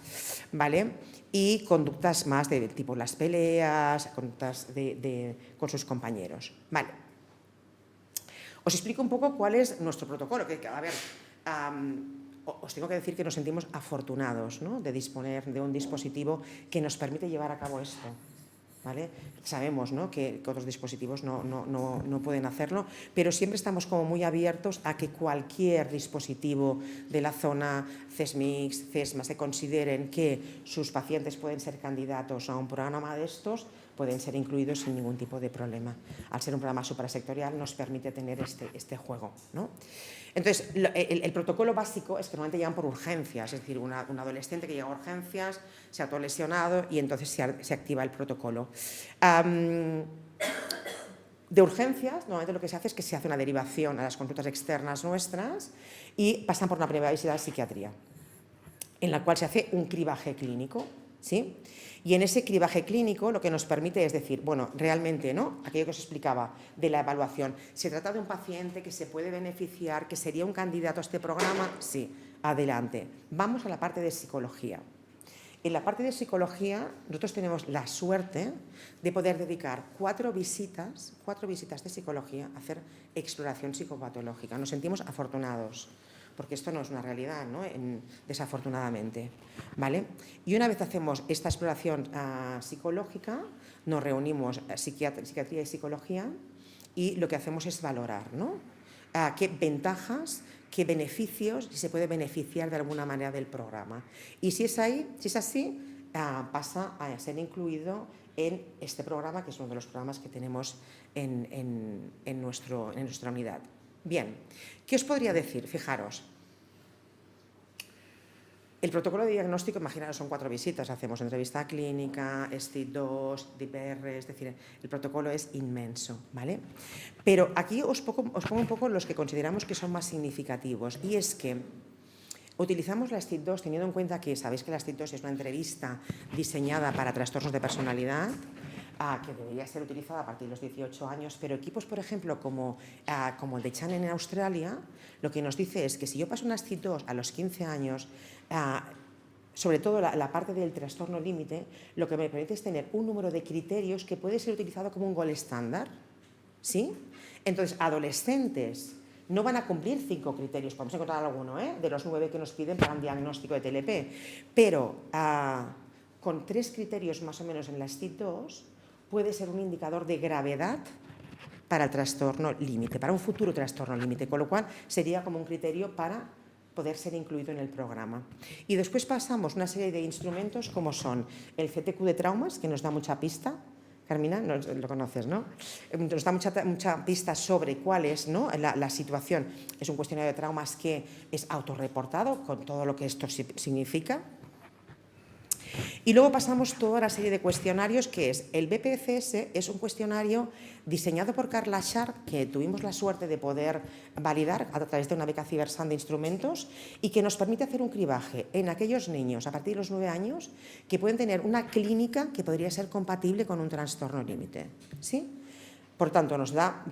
¿vale? Y conductas más de tipo las peleas, conductas con sus compañeros, ¿vale? Os explico un poco cuál es nuestro protocolo, que a ver, os tengo que decir que nos sentimos afortunados, ¿no?, de disponer de un dispositivo que nos permite llevar a cabo esto. ¿vale? Sabemos, ¿no?, que otros dispositivos no pueden hacerlo, pero siempre estamos como muy abiertos a que cualquier dispositivo de la zona CESMIC, CESMA, se consideren que sus pacientes pueden ser candidatos a un programa de estos, pueden ser incluidos sin ningún tipo de problema. Al ser un programa suprasectorial nos permite tener este juego, ¿no? Entonces, el protocolo básico es que normalmente llegan por urgencias, es decir, un adolescente que llega a urgencias, se ha autolesionado y entonces se activa el protocolo. De urgencias, normalmente lo que se hace es que se hace una derivación a las consultas externas nuestras y pasan por una primera visita de psiquiatría, en la cual se hace un cribaje clínico, ¿sí? Y en ese cribaje clínico lo que nos permite es decir, bueno, realmente, ¿no?, aquello que os explicaba de la evaluación, ¿se trata de un paciente que se puede beneficiar, que sería un candidato a este programa? Sí, adelante. Vamos a la parte de psicología. En la parte de psicología nosotros tenemos la suerte de poder dedicar 4 visitas de psicología a hacer exploración psicopatológica. Nos sentimos afortunados, porque esto no es una realidad, ¿no?, desafortunadamente, ¿vale? Y una vez hacemos esta exploración psicológica, nos reunimos psiquiatría y psicología y lo que hacemos es valorar, ¿no?, qué ventajas, qué beneficios, si se puede beneficiar de alguna manera del programa. Y si es así, pasa a ser incluido en este programa, que es uno de los programas que tenemos en nuestra unidad. Bien, ¿qué os podría decir? Fijaros, el protocolo de diagnóstico, imaginaros, son 4 visitas, hacemos entrevista clínica, STID2, DPR, es decir, el protocolo es inmenso, ¿vale? Pero aquí os pongo un poco los que consideramos que son más significativos, y es que utilizamos la STID2 teniendo en cuenta que sabéis que la STID2 es una entrevista diseñada para trastornos de personalidad, que debería ser utilizada a partir de los 18 años, pero equipos, por ejemplo, como el de Chanel en Australia, lo que nos dice es que si yo paso una STID2 a los 15 años, sobre todo la parte del trastorno límite, lo que me permite es tener un número de criterios que puede ser utilizado como un gold estándar, ¿sí? Entonces, adolescentes no van a cumplir 5 criterios, podemos encontrar alguno, de los 9 que nos piden para un diagnóstico de TLP, pero con 3 criterios más o menos en la STID2, puede ser un indicador de gravedad para el trastorno límite, para un futuro trastorno límite, con lo cual sería como un criterio para poder ser incluido en el programa. Y después pasamos una serie de instrumentos como son el CTQ de traumas, que nos da mucha pista. Carmina, lo conoces, ¿no? Nos da mucha pista sobre cuál es, ¿no?, la situación. Es un cuestionario de traumas que es autorreportado, con todo lo que esto significa. Y luego pasamos toda la serie de cuestionarios, que es el BPCS, es un cuestionario diseñado por Carla Sharp, que tuvimos la suerte de poder validar a través de una beca Cibersan de instrumentos, y que nos permite hacer un cribaje en aquellos niños a partir de los 9 años que pueden tener una clínica que podría ser compatible con un trastorno límite, ¿sí? Por tanto, nos da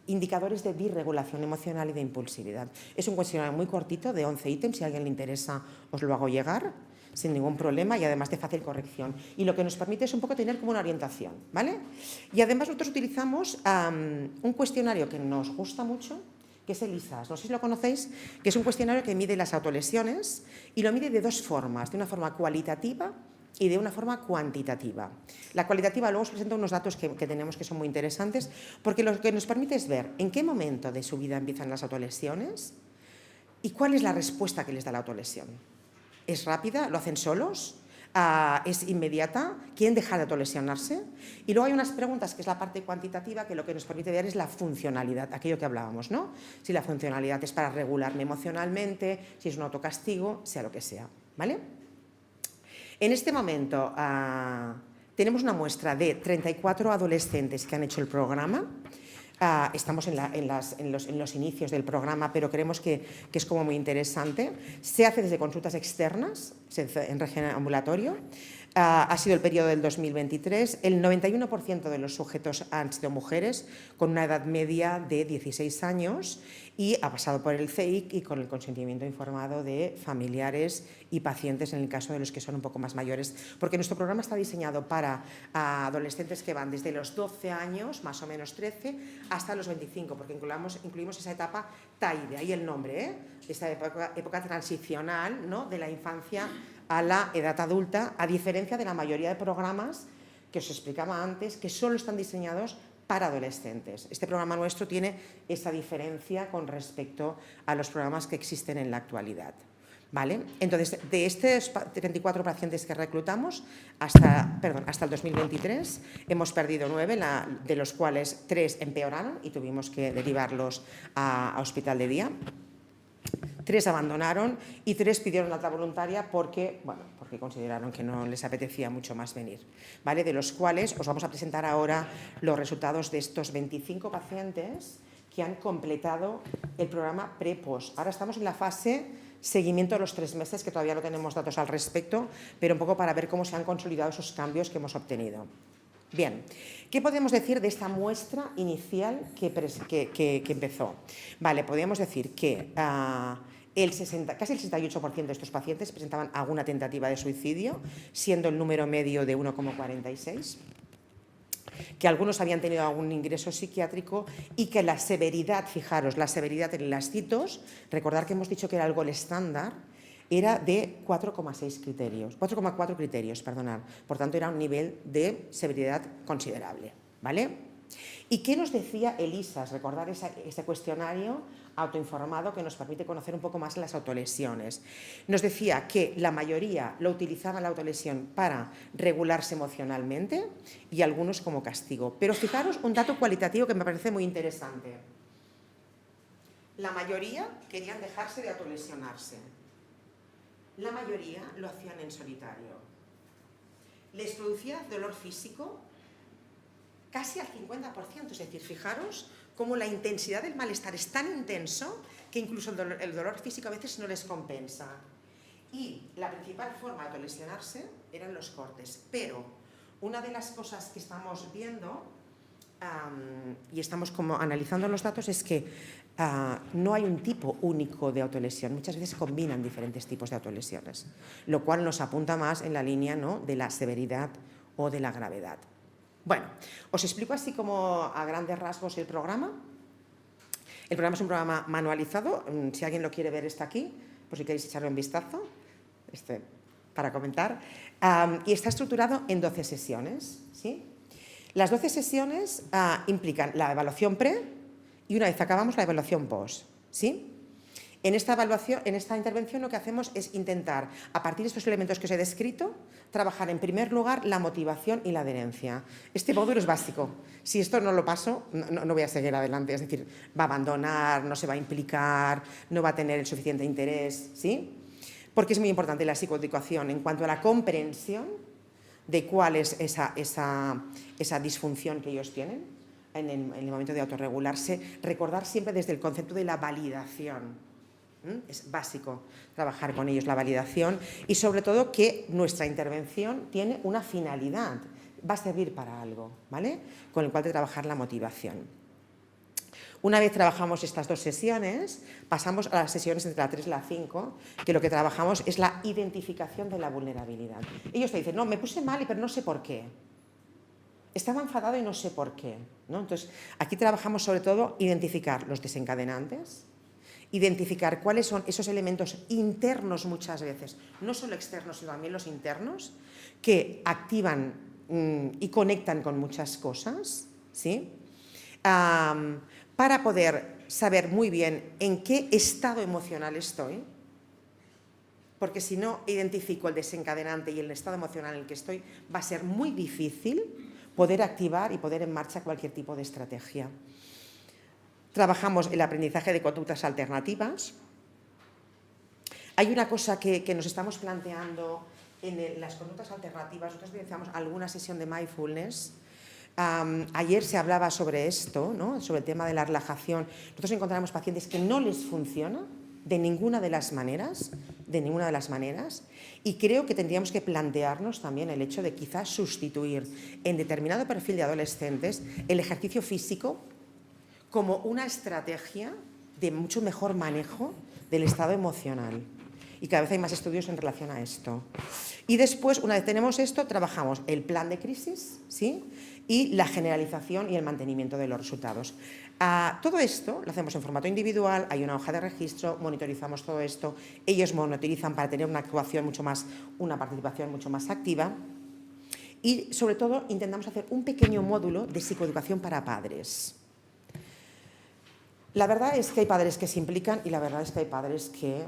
indicadores de disregulación emocional y de impulsividad. Es un cuestionario muy cortito, de 11 ítems, si a alguien le interesa os lo hago llegar, sin ningún problema, y además de fácil corrección. Y lo que nos permite es un poco tener como una orientación, ¿vale? Y además nosotros utilizamos un cuestionario que nos gusta mucho, que es el ISAS. No sé si lo conocéis, que es un cuestionario que mide las autolesiones y lo mide de 2 formas, de una forma cualitativa y de una forma cuantitativa. La cualitativa, luego os presento unos datos que tenemos que son muy interesantes, porque lo que nos permite es ver en qué momento de su vida empiezan las autolesiones y cuál es la respuesta que les da la autolesión. ¿Es rápida? ¿Lo hacen solos? ¿Es inmediata? ¿Quieren dejar de autolesionarse? Y luego hay unas preguntas, que es la parte cuantitativa, que lo que nos permite ver es la funcionalidad, aquello que hablábamos, ¿no? Si la funcionalidad es para regularme emocionalmente, si es un autocastigo, sea lo que sea, ¿vale? En este momento tenemos una muestra de 34 adolescentes que han hecho el programa. Estamos en los inicios del programa, pero creemos que es como muy interesante. Se hace desde consultas externas, en régimen ambulatorio. Ha sido el periodo del 2023. El 91% de los sujetos han sido mujeres, con una edad media de 16 años, y ha pasado por el CEIC y con el consentimiento informado de familiares y pacientes en el caso de los que son un poco más mayores, porque nuestro programa está diseñado para adolescentes que van desde los 12 años, más o menos 13, hasta los 25, porque incluimos esa etapa TAI, de ahí el nombre, esta época transicional, ¿no?, de la infancia a la edad adulta, a diferencia de la mayoría de programas que os explicaba antes, que solo están diseñados para adolescentes. Este programa nuestro tiene esa diferencia con respecto a los programas que existen en la actualidad. ¿Vale? Entonces, de estos 24 pacientes que reclutamos hasta el 2023, hemos perdido 9, de los cuales 3 empeoraron y tuvimos que derivarlos a hospital de día. 3 abandonaron y 3 pidieron alta voluntaria porque consideraron que no les apetecía mucho más venir. ¿Vale? De los cuales os vamos a presentar ahora los resultados de estos 25 pacientes que han completado el programa pre-post. Ahora estamos en la fase seguimiento de los 3 meses, que todavía no tenemos datos al respecto, pero un poco para ver cómo se han consolidado esos cambios que hemos obtenido. Bien, ¿qué podemos decir de esta muestra inicial que empezó? Vale, podríamos decir que casi el 68% de estos pacientes presentaban alguna tentativa de suicidio, siendo el número medio de 1,46, que algunos habían tenido algún ingreso psiquiátrico y que la severidad, fijaros, la severidad en las CITOS, recordar que hemos dicho que era algo el estándar, era de 4,4 criterios, perdonad. Por tanto, era un nivel de severidad considerable, ¿vale? ¿Y qué nos decía el ISAS? Recordar ese cuestionario autoinformado que nos permite conocer un poco más las autolesiones. Nos decía que la mayoría lo utilizaban la autolesión para regularse emocionalmente y algunos como castigo. Pero fijaros un dato cualitativo que me parece muy interesante. La mayoría querían dejarse de autolesionarse. La mayoría lo hacían en solitario. Les producía dolor físico casi al 50%, es decir, fijaros cómo la intensidad del malestar es tan intenso que incluso el dolor físico a veces no les compensa. Y la principal forma de autolesionarse eran los cortes, pero una de las cosas que estamos viendo y estamos como analizando los datos es que no hay un tipo único de autolesión, muchas veces combinan diferentes tipos de autolesiones, lo cual nos apunta más en la línea, ¿no?, de la severidad o de la gravedad. Bueno, os explico así como a grandes rasgos el programa. El programa es un programa manualizado, si alguien lo quiere ver está aquí, por si queréis echarle un vistazo para comentar, y está estructurado en 12 sesiones, ¿sí? Las 12 sesiones implican la evaluación pre y una vez acabamos la evaluación post, ¿sí? En esta intervención lo que hacemos es intentar, a partir de estos elementos que os he descrito, trabajar en primer lugar la motivación y la adherencia. Este módulo es básico. Si esto no lo paso, no voy a seguir adelante. Es decir, va a abandonar, no se va a implicar, no va a tener el suficiente interés, ¿sí? Porque es muy importante la psicoeducación en cuanto a la comprensión de cuál es esa disfunción que ellos tienen en el momento de autorregularse. Recordar siempre desde el concepto de la validación. Es básico trabajar con ellos la validación y sobre todo que nuestra intervención tiene una finalidad, va a servir para algo, ¿vale? Con el cual de trabajar la motivación. Una vez trabajamos estas 2 sesiones, pasamos a las sesiones entre la 3 y la 5, que lo que trabajamos es la identificación de la vulnerabilidad. Ellos te dicen, no, me puse mal, pero no sé por qué. Estaba enfadado y no sé por qué, ¿no? Entonces, aquí trabajamos sobre todo identificar los desencadenantes, identificar cuáles son esos elementos internos muchas veces, no solo externos, sino también los internos, que activan y conectan con muchas cosas, ¿sí? Para poder saber muy bien en qué estado emocional estoy, porque si no identifico el desencadenante y el estado emocional en el que estoy, va a ser muy difícil poder activar y poner en marcha cualquier tipo de estrategia. Trabajamos el aprendizaje de conductas alternativas. Hay una cosa que nos estamos planteando en las conductas alternativas. Nosotros realizamos alguna sesión de mindfulness. Ayer se hablaba sobre esto, ¿no?, sobre el tema de la relajación. Nosotros encontramos pacientes que no les funciona de ninguna de las maneras, y creo que tendríamos que plantearnos también el hecho de quizás sustituir en determinado perfil de adolescentes el ejercicio físico como una estrategia de mucho mejor manejo del estado emocional. Y cada vez hay más estudios en relación a esto. Y después, una vez tenemos esto, trabajamos el plan de crisis, ¿sí?, y la generalización y el mantenimiento de los resultados. Todo esto lo hacemos en formato individual, hay una hoja de registro, monitorizamos todo esto, ellos monitorizan para tener una participación mucho más activa. y sobre todo intentamos hacer un pequeño módulo de psicoeducación para padres. La verdad es que hay padres que se implican y la verdad es que hay padres que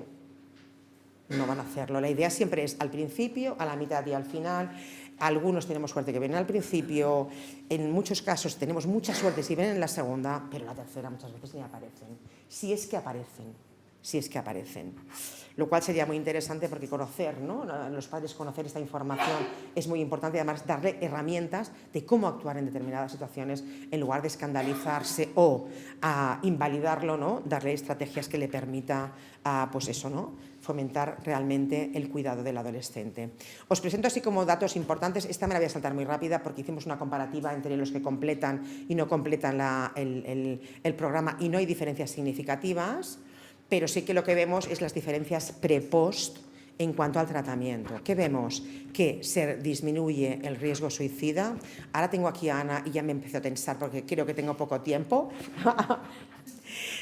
no van a hacerlo. La idea siempre es al principio, a la mitad y al final. Algunos tenemos suerte que vienen al principio, en muchos casos tenemos mucha suerte si vienen en la segunda, pero la tercera muchas veces ni aparecen. Si es que aparecen. Lo cual sería muy interesante porque conocer, ¿no? Los padres conocer esta información es muy importante y además darle herramientas de cómo actuar en determinadas situaciones en lugar de escandalizarse o invalidarlo, ¿no? Darle estrategias que le permita, pues eso, ¿no? Fomentar realmente el cuidado del adolescente. Os presento así como datos importantes. Esta me la voy a saltar muy rápida porque hicimos una comparativa entre los que completan y no completan el programa y no hay diferencias significativas, pero sí que lo que vemos es las diferencias pre-post en cuanto al tratamiento. ¿Qué vemos? Que se disminuye el riesgo suicida. Ahora tengo aquí a Ana y ya me empiezo a tensar porque creo que tengo poco tiempo.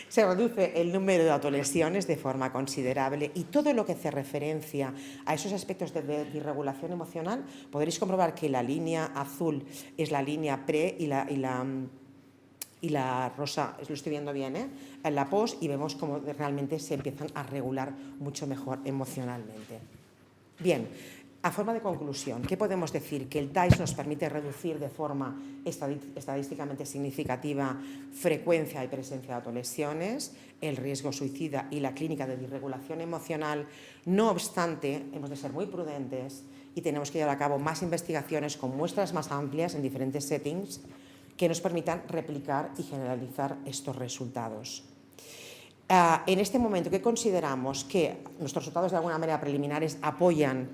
Se reduce el número de autolesiones de forma considerable y todo lo que hace referencia a esos aspectos de disregulación emocional, podréis comprobar que la línea azul es la línea pre y la rosa, lo estoy viendo bien, en la post, y vemos cómo realmente se empiezan a regular mucho mejor emocionalmente. Bien, a forma de conclusión, ¿qué podemos decir? Que el TAIS nos permite reducir de forma estadísticamente significativa frecuencia y presencia de autolesiones, el riesgo suicida y la clínica de disregulación emocional. No obstante, hemos de ser muy prudentes y tenemos que llevar a cabo más investigaciones con muestras más amplias en diferentes settings que nos permitan replicar y generalizar estos resultados. En este momento, ¿qué consideramos? Que nuestros resultados de alguna manera preliminares apoyan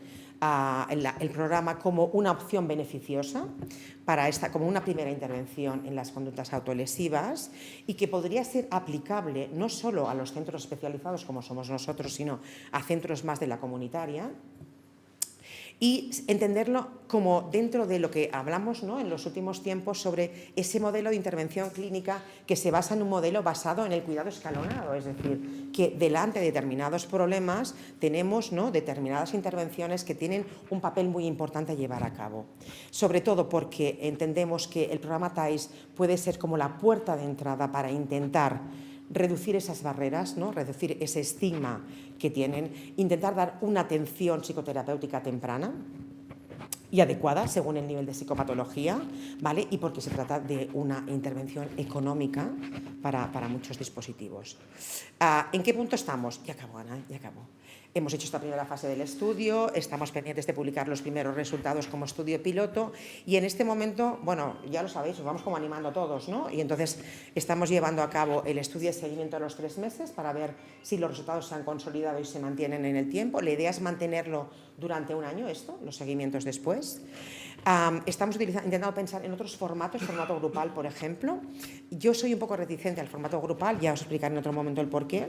el programa como una opción beneficiosa como una primera intervención en las conductas autolesivas y que podría ser aplicable no solo a los centros especializados como somos nosotros, sino a centros más de la comunitaria. Y entenderlo como dentro de lo que hablamos, ¿no?, en los últimos tiempos sobre ese modelo de intervención clínica que se basa en un modelo basado en el cuidado escalonado, es decir, que delante de determinados problemas tenemos, ¿no?, determinadas intervenciones que tienen un papel muy importante a llevar a cabo. Sobre todo porque entendemos que el programa TAIS puede ser como la puerta de entrada para intentar reducir esas barreras, ¿no?, reducir ese estigma que tienen, intentar dar una atención psicoterapéutica temprana y adecuada según el nivel de psicopatología, ¿vale? Y porque se trata de una intervención económica para muchos dispositivos. ¿En qué punto estamos? Ya acabó, Ana, ya acabó. Hemos hecho esta primera fase del estudio, estamos pendientes de publicar los primeros resultados como estudio piloto y en este momento, bueno, ya lo sabéis, os vamos como animando todos, ¿no? Y entonces estamos llevando a cabo el estudio de seguimiento a los 3 meses para ver si los resultados se han consolidado y se mantienen en el tiempo. La idea es mantenerlo durante un año, los seguimientos después. Estamos intentando pensar en otros formatos, formato grupal, por ejemplo. Yo soy un poco reticente al formato grupal, ya os explicaré en otro momento el porqué.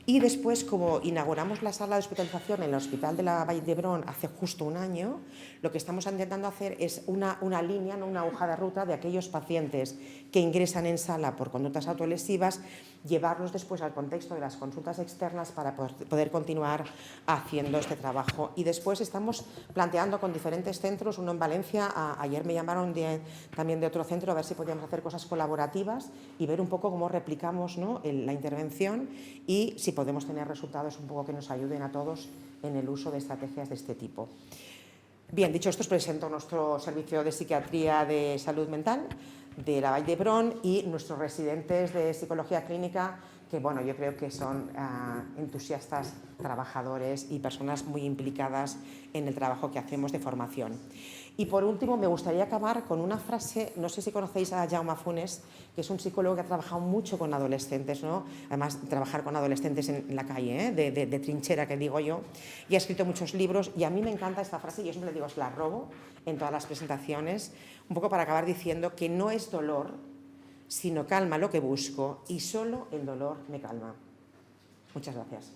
Y después, como inauguramos la sala de hospitalización en el Hospital de la Vall d'Hebron hace justo un año, lo que estamos intentando hacer es una línea, no una hoja de ruta de aquellos pacientes que ingresan en sala por conductas autolesivas, llevarlos después al contexto de las consultas externas para poder continuar haciendo este trabajo. Y después estamos planteando con diferentes centros, uno en Valencia, ayer me llamaron también de otro centro a ver si podíamos hacer cosas colaborativas y ver un poco cómo replicamos, ¿no?, la intervención y si podemos tener resultados un poco que nos ayuden a todos en el uso de estrategias de este tipo. Bien, dicho esto, os presento nuestro servicio de psiquiatría de salud mental de la Vall d'Hebron y nuestros residentes de psicología clínica, que bueno, yo creo que son entusiastas, trabajadores y personas muy implicadas en el trabajo que hacemos de formación. Y por último, me gustaría acabar con una frase, no sé si conocéis a Jaume Funes, que es un psicólogo que ha trabajado mucho con adolescentes, ¿no? Además, trabajar con adolescentes en la calle, de trinchera, que digo yo, y ha escrito muchos libros, y a mí me encanta esta frase, y yo siempre le digo, os la robo en todas las presentaciones, un poco para acabar diciendo que no es dolor, sino calma lo que busco, y solo el dolor me calma. Muchas gracias.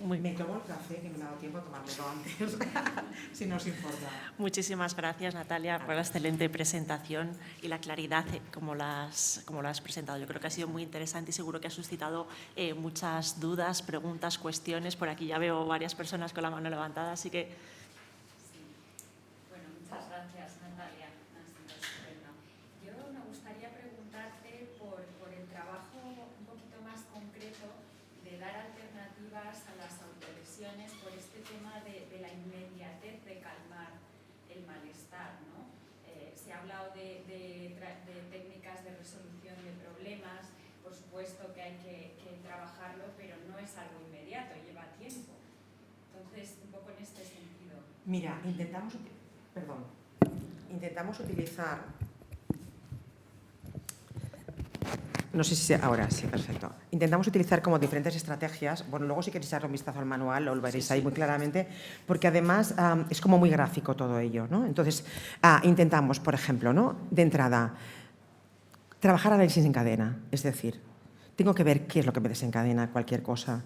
Muy bien. tomo el café, que no me ha dado tiempo a tomármelo antes, si no os importa. Muchísimas gracias, Natalia, por la excelente presentación y la claridad como la has presentado. Yo creo que ha sido muy interesante y seguro que ha suscitado muchas dudas, preguntas, cuestiones. Por aquí ya veo varias personas con la mano levantada, así que... Sí. Bueno, muchas gracias, Natalia. Yo me gustaría preguntarte por el trabajo un poquito más concreto de dar alternativas a las autolesiones por este tema de la inmediatez de calmar el malestar, ¿no? Se ha hablado de técnicas de resolución de problemas, por supuesto que hay que trabajarlo, pero no es algo inmediato, lleva tiempo. Entonces, un poco en este sentido. Mira, intentamos utilizar... No sé si ahora sí, perfecto. Intentamos utilizar como diferentes estrategias. Bueno, luego si queréis echarle un vistazo al manual, lo veréis ahí muy claramente, porque además es como muy gráfico todo ello, ¿no? Entonces, intentamos, por ejemplo, ¿no? De entrada, trabajar análisis en cadena, es decir, tengo que ver qué es lo que me desencadena cualquier cosa,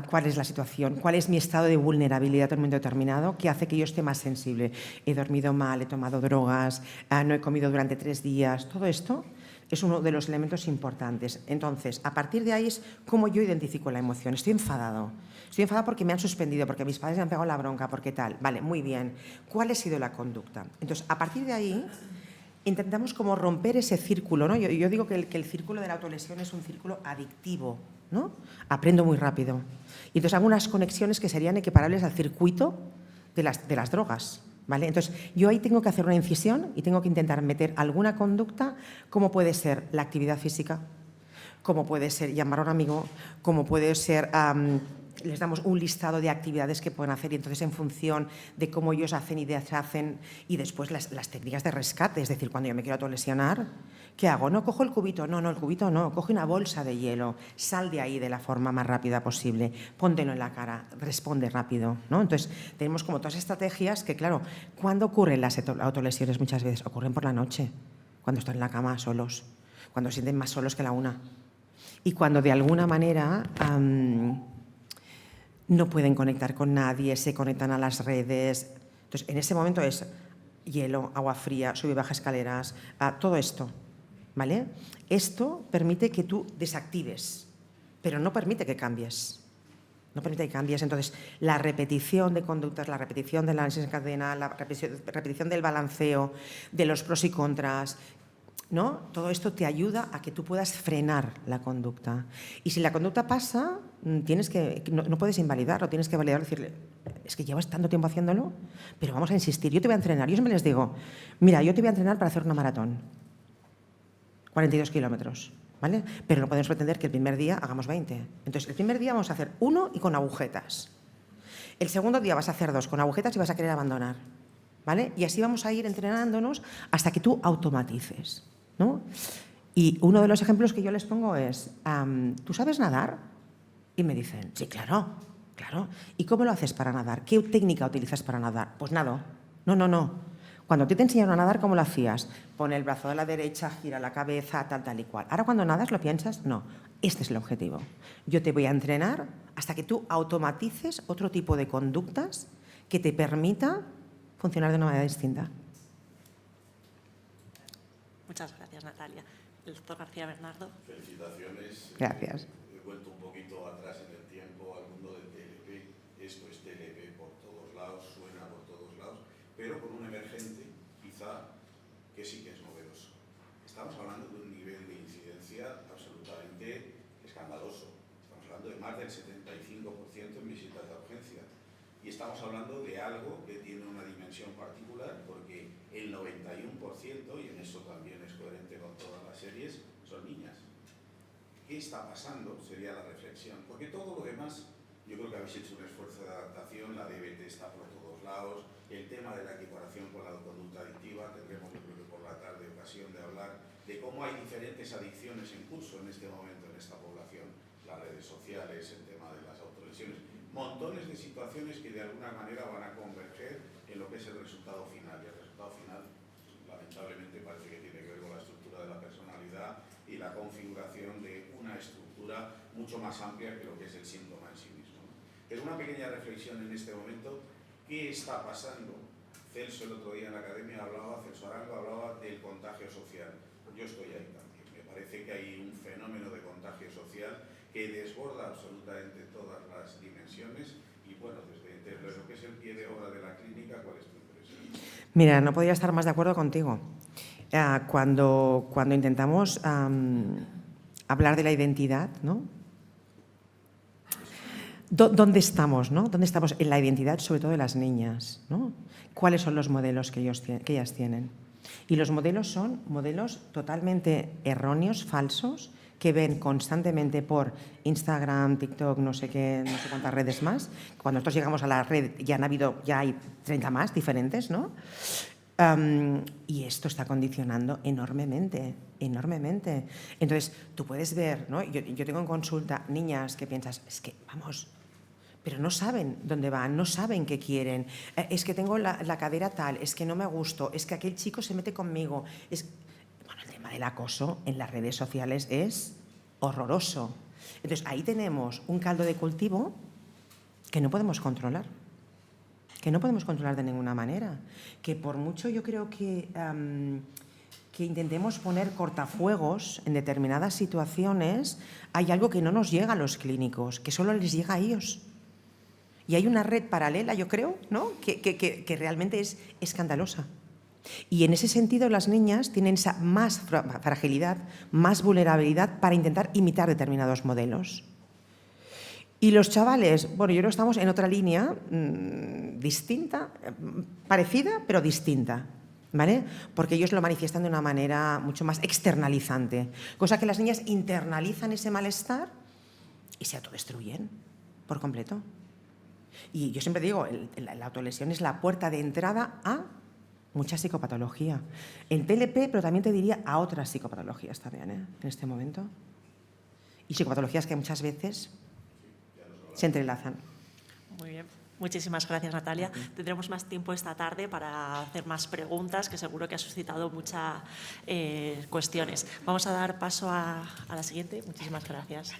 cuál es la situación, cuál es mi estado de vulnerabilidad en un momento determinado que hace que yo esté más sensible. He dormido mal, he tomado drogas, no he comido durante 3 días, todo esto es uno de los elementos importantes. Entonces, a partir de ahí es cómo yo identifico la emoción. Estoy enfadado porque me han suspendido, porque mis padres me han pegado la bronca, porque tal. Vale, muy bien. ¿Cuál ha sido la conducta? Entonces, a partir de ahí, intentamos como romper ese círculo, ¿no? Yo digo que el círculo de la autolesión es un círculo adictivo, ¿no? Aprendo muy rápido. Y entonces hago unas conexiones que serían equiparables al circuito de las drogas, ¿vale? Entonces, yo ahí tengo que hacer una incisión y tengo que intentar meter alguna conducta, como puede ser la actividad física, como puede ser llamar a un amigo, como puede ser... les damos un listado de actividades que pueden hacer y entonces en función de cómo ellos hacen y deshacen y después las técnicas de rescate, es decir, cuando yo me quiero autolesionar, ¿qué hago? No cojo el cubito, no, el cubito no, coge una bolsa de hielo, sal de ahí de la forma más rápida posible, póntelo en la cara, responde rápido, ¿no? Entonces tenemos como todas estrategias que, claro, ¿cuándo ocurren las autolesiones? Muchas veces ocurren por la noche, cuando están en la cama solos, cuando se sienten más solos que la una y cuando de alguna manera... no pueden conectar con nadie, se conectan a las redes. Entonces, en ese momento es hielo, agua fría, sube y baja escaleras, todo esto, ¿vale? Esto permite que tú desactives, pero no permite que cambies. No permite que cambies. Entonces, la repetición de conductas, la repetición del análisis en cadena, la repetición del balanceo, de los pros y contras, ¿no? Todo esto te ayuda a que tú puedas frenar la conducta. Y si la conducta pasa, no puedes invalidarlo, tienes que validarlo y decirle, es que llevas tanto tiempo haciéndolo, pero vamos a insistir, yo te voy a entrenar. Yo siempre les digo, mira, yo te voy a entrenar para hacer una maratón, 42 kilómetros, ¿vale? Pero no podemos pretender que el primer día hagamos 20. Entonces, el primer día vamos a hacer 1 y con agujetas. El segundo día vas a hacer 2 con agujetas y vas a querer abandonar, ¿vale? Y así vamos a ir entrenándonos hasta que tú automatices, ¿no? Y uno de los ejemplos que yo les pongo es, ¿tú sabes nadar? Y me dicen, sí, claro. ¿Y cómo lo haces para nadar? ¿Qué técnica utilizas para nadar? Pues nado. No. Cuando te enseñaron a nadar, ¿cómo lo hacías? Pone el brazo a la derecha, gira la cabeza, tal y cual. Ahora cuando nadas, ¿lo piensas? No. Este es el objetivo. Yo te voy a entrenar hasta que tú automatices otro tipo de conductas que te permita funcionar de una manera distinta. Muchas gracias, Natalia. El doctor García Bernardo. Felicitaciones. Gracias. He vuelto un poquito atrás en el tiempo al mundo del TLP. Esto es TLP por todos lados, suena por todos lados, pero con un emergente, quizá, que sí que es novedoso. Estamos hablando de un nivel de incidencia absolutamente escandaloso. Estamos hablando de más del 75% en visitas de urgencia. Y estamos hablando de algo que tiene una dimensión particular porque el 91%, y en eso también es coherente con todas las series, son niñas. ¿Qué está pasando? Sería la reflexión. Porque todo lo demás, yo creo que habéis hecho un esfuerzo de adaptación, la DBT está por todos lados, el tema de la equiparación con la conducta adictiva, tendremos yo creo que por la tarde ocasión de hablar de cómo hay diferentes adicciones en curso en este momento en esta población, las redes sociales, el tema de las autolesiones, montones de situaciones que de alguna manera van a converger en lo que es el resultado final. Y el resultado final, lamentablemente, parece que tiene que ver con la estructura de la personalidad y la configuración de una estructura mucho más amplia que lo que es el síntoma en sí mismo, ¿no? Pero una pequeña reflexión en este momento, ¿qué está pasando? Celso el otro día en la academia Celso Arango hablaba del contagio social. Yo estoy ahí también. Me parece que hay un fenómeno de contagio social que desborda absolutamente todas las dimensiones y bueno, desde lo que es el pie de obra de la clínica, ¿cuál es tu impresión? Mira, no podría estar más de acuerdo contigo. Cuando intentamos hablar de la identidad, ¿no? ¿Dónde estamos, no? ¿Dónde estamos en la identidad, sobre todo de las niñas, ¿no? ¿Cuáles son los modelos que ellas tienen? Y los modelos son modelos totalmente erróneos, falsos, que ven constantemente por Instagram, TikTok, no sé qué, no sé cuántas redes más. Cuando nosotros llegamos a la red ya hay 30 más diferentes, ¿no? Y esto está condicionando enormemente, enormemente. Entonces, tú puedes ver, ¿no? Yo tengo en consulta niñas que piensas, es que, vamos, pero no saben dónde van, no saben qué quieren. Es que tengo la cadera tal, es que no me gusto, es que aquel chico se mete conmigo. Bueno, el tema del acoso en las redes sociales es horroroso. Entonces, ahí tenemos un caldo de cultivo que no podemos controlar. Que no podemos controlar de ninguna manera. Que por mucho yo creo que intentemos poner cortafuegos en determinadas situaciones, hay algo que no nos llega a los clínicos, que solo les llega a ellos. Y hay una red paralela, yo creo, ¿no? que realmente es escandalosa. Y en ese sentido las niñas tienen esa más fragilidad, más vulnerabilidad para intentar imitar determinados modelos. Y los chavales, bueno, yo creo que estamos en otra línea distinta, parecida, pero distinta, ¿vale? Porque ellos lo manifiestan de una manera mucho más externalizante, cosa que las niñas internalizan ese malestar y se autodestruyen por completo. Y yo siempre digo, la autolesión es la puerta de entrada a mucha psicopatología. En TLP, pero también te diría a otras psicopatologías también, en este momento. Y psicopatologías que muchas veces se entrelazan. Muy bien. Muchísimas gracias, Natalia. Tendremos más tiempo esta tarde para hacer más preguntas, que seguro que ha suscitado muchas cuestiones. Vamos a dar paso a la siguiente. Muchísimas gracias.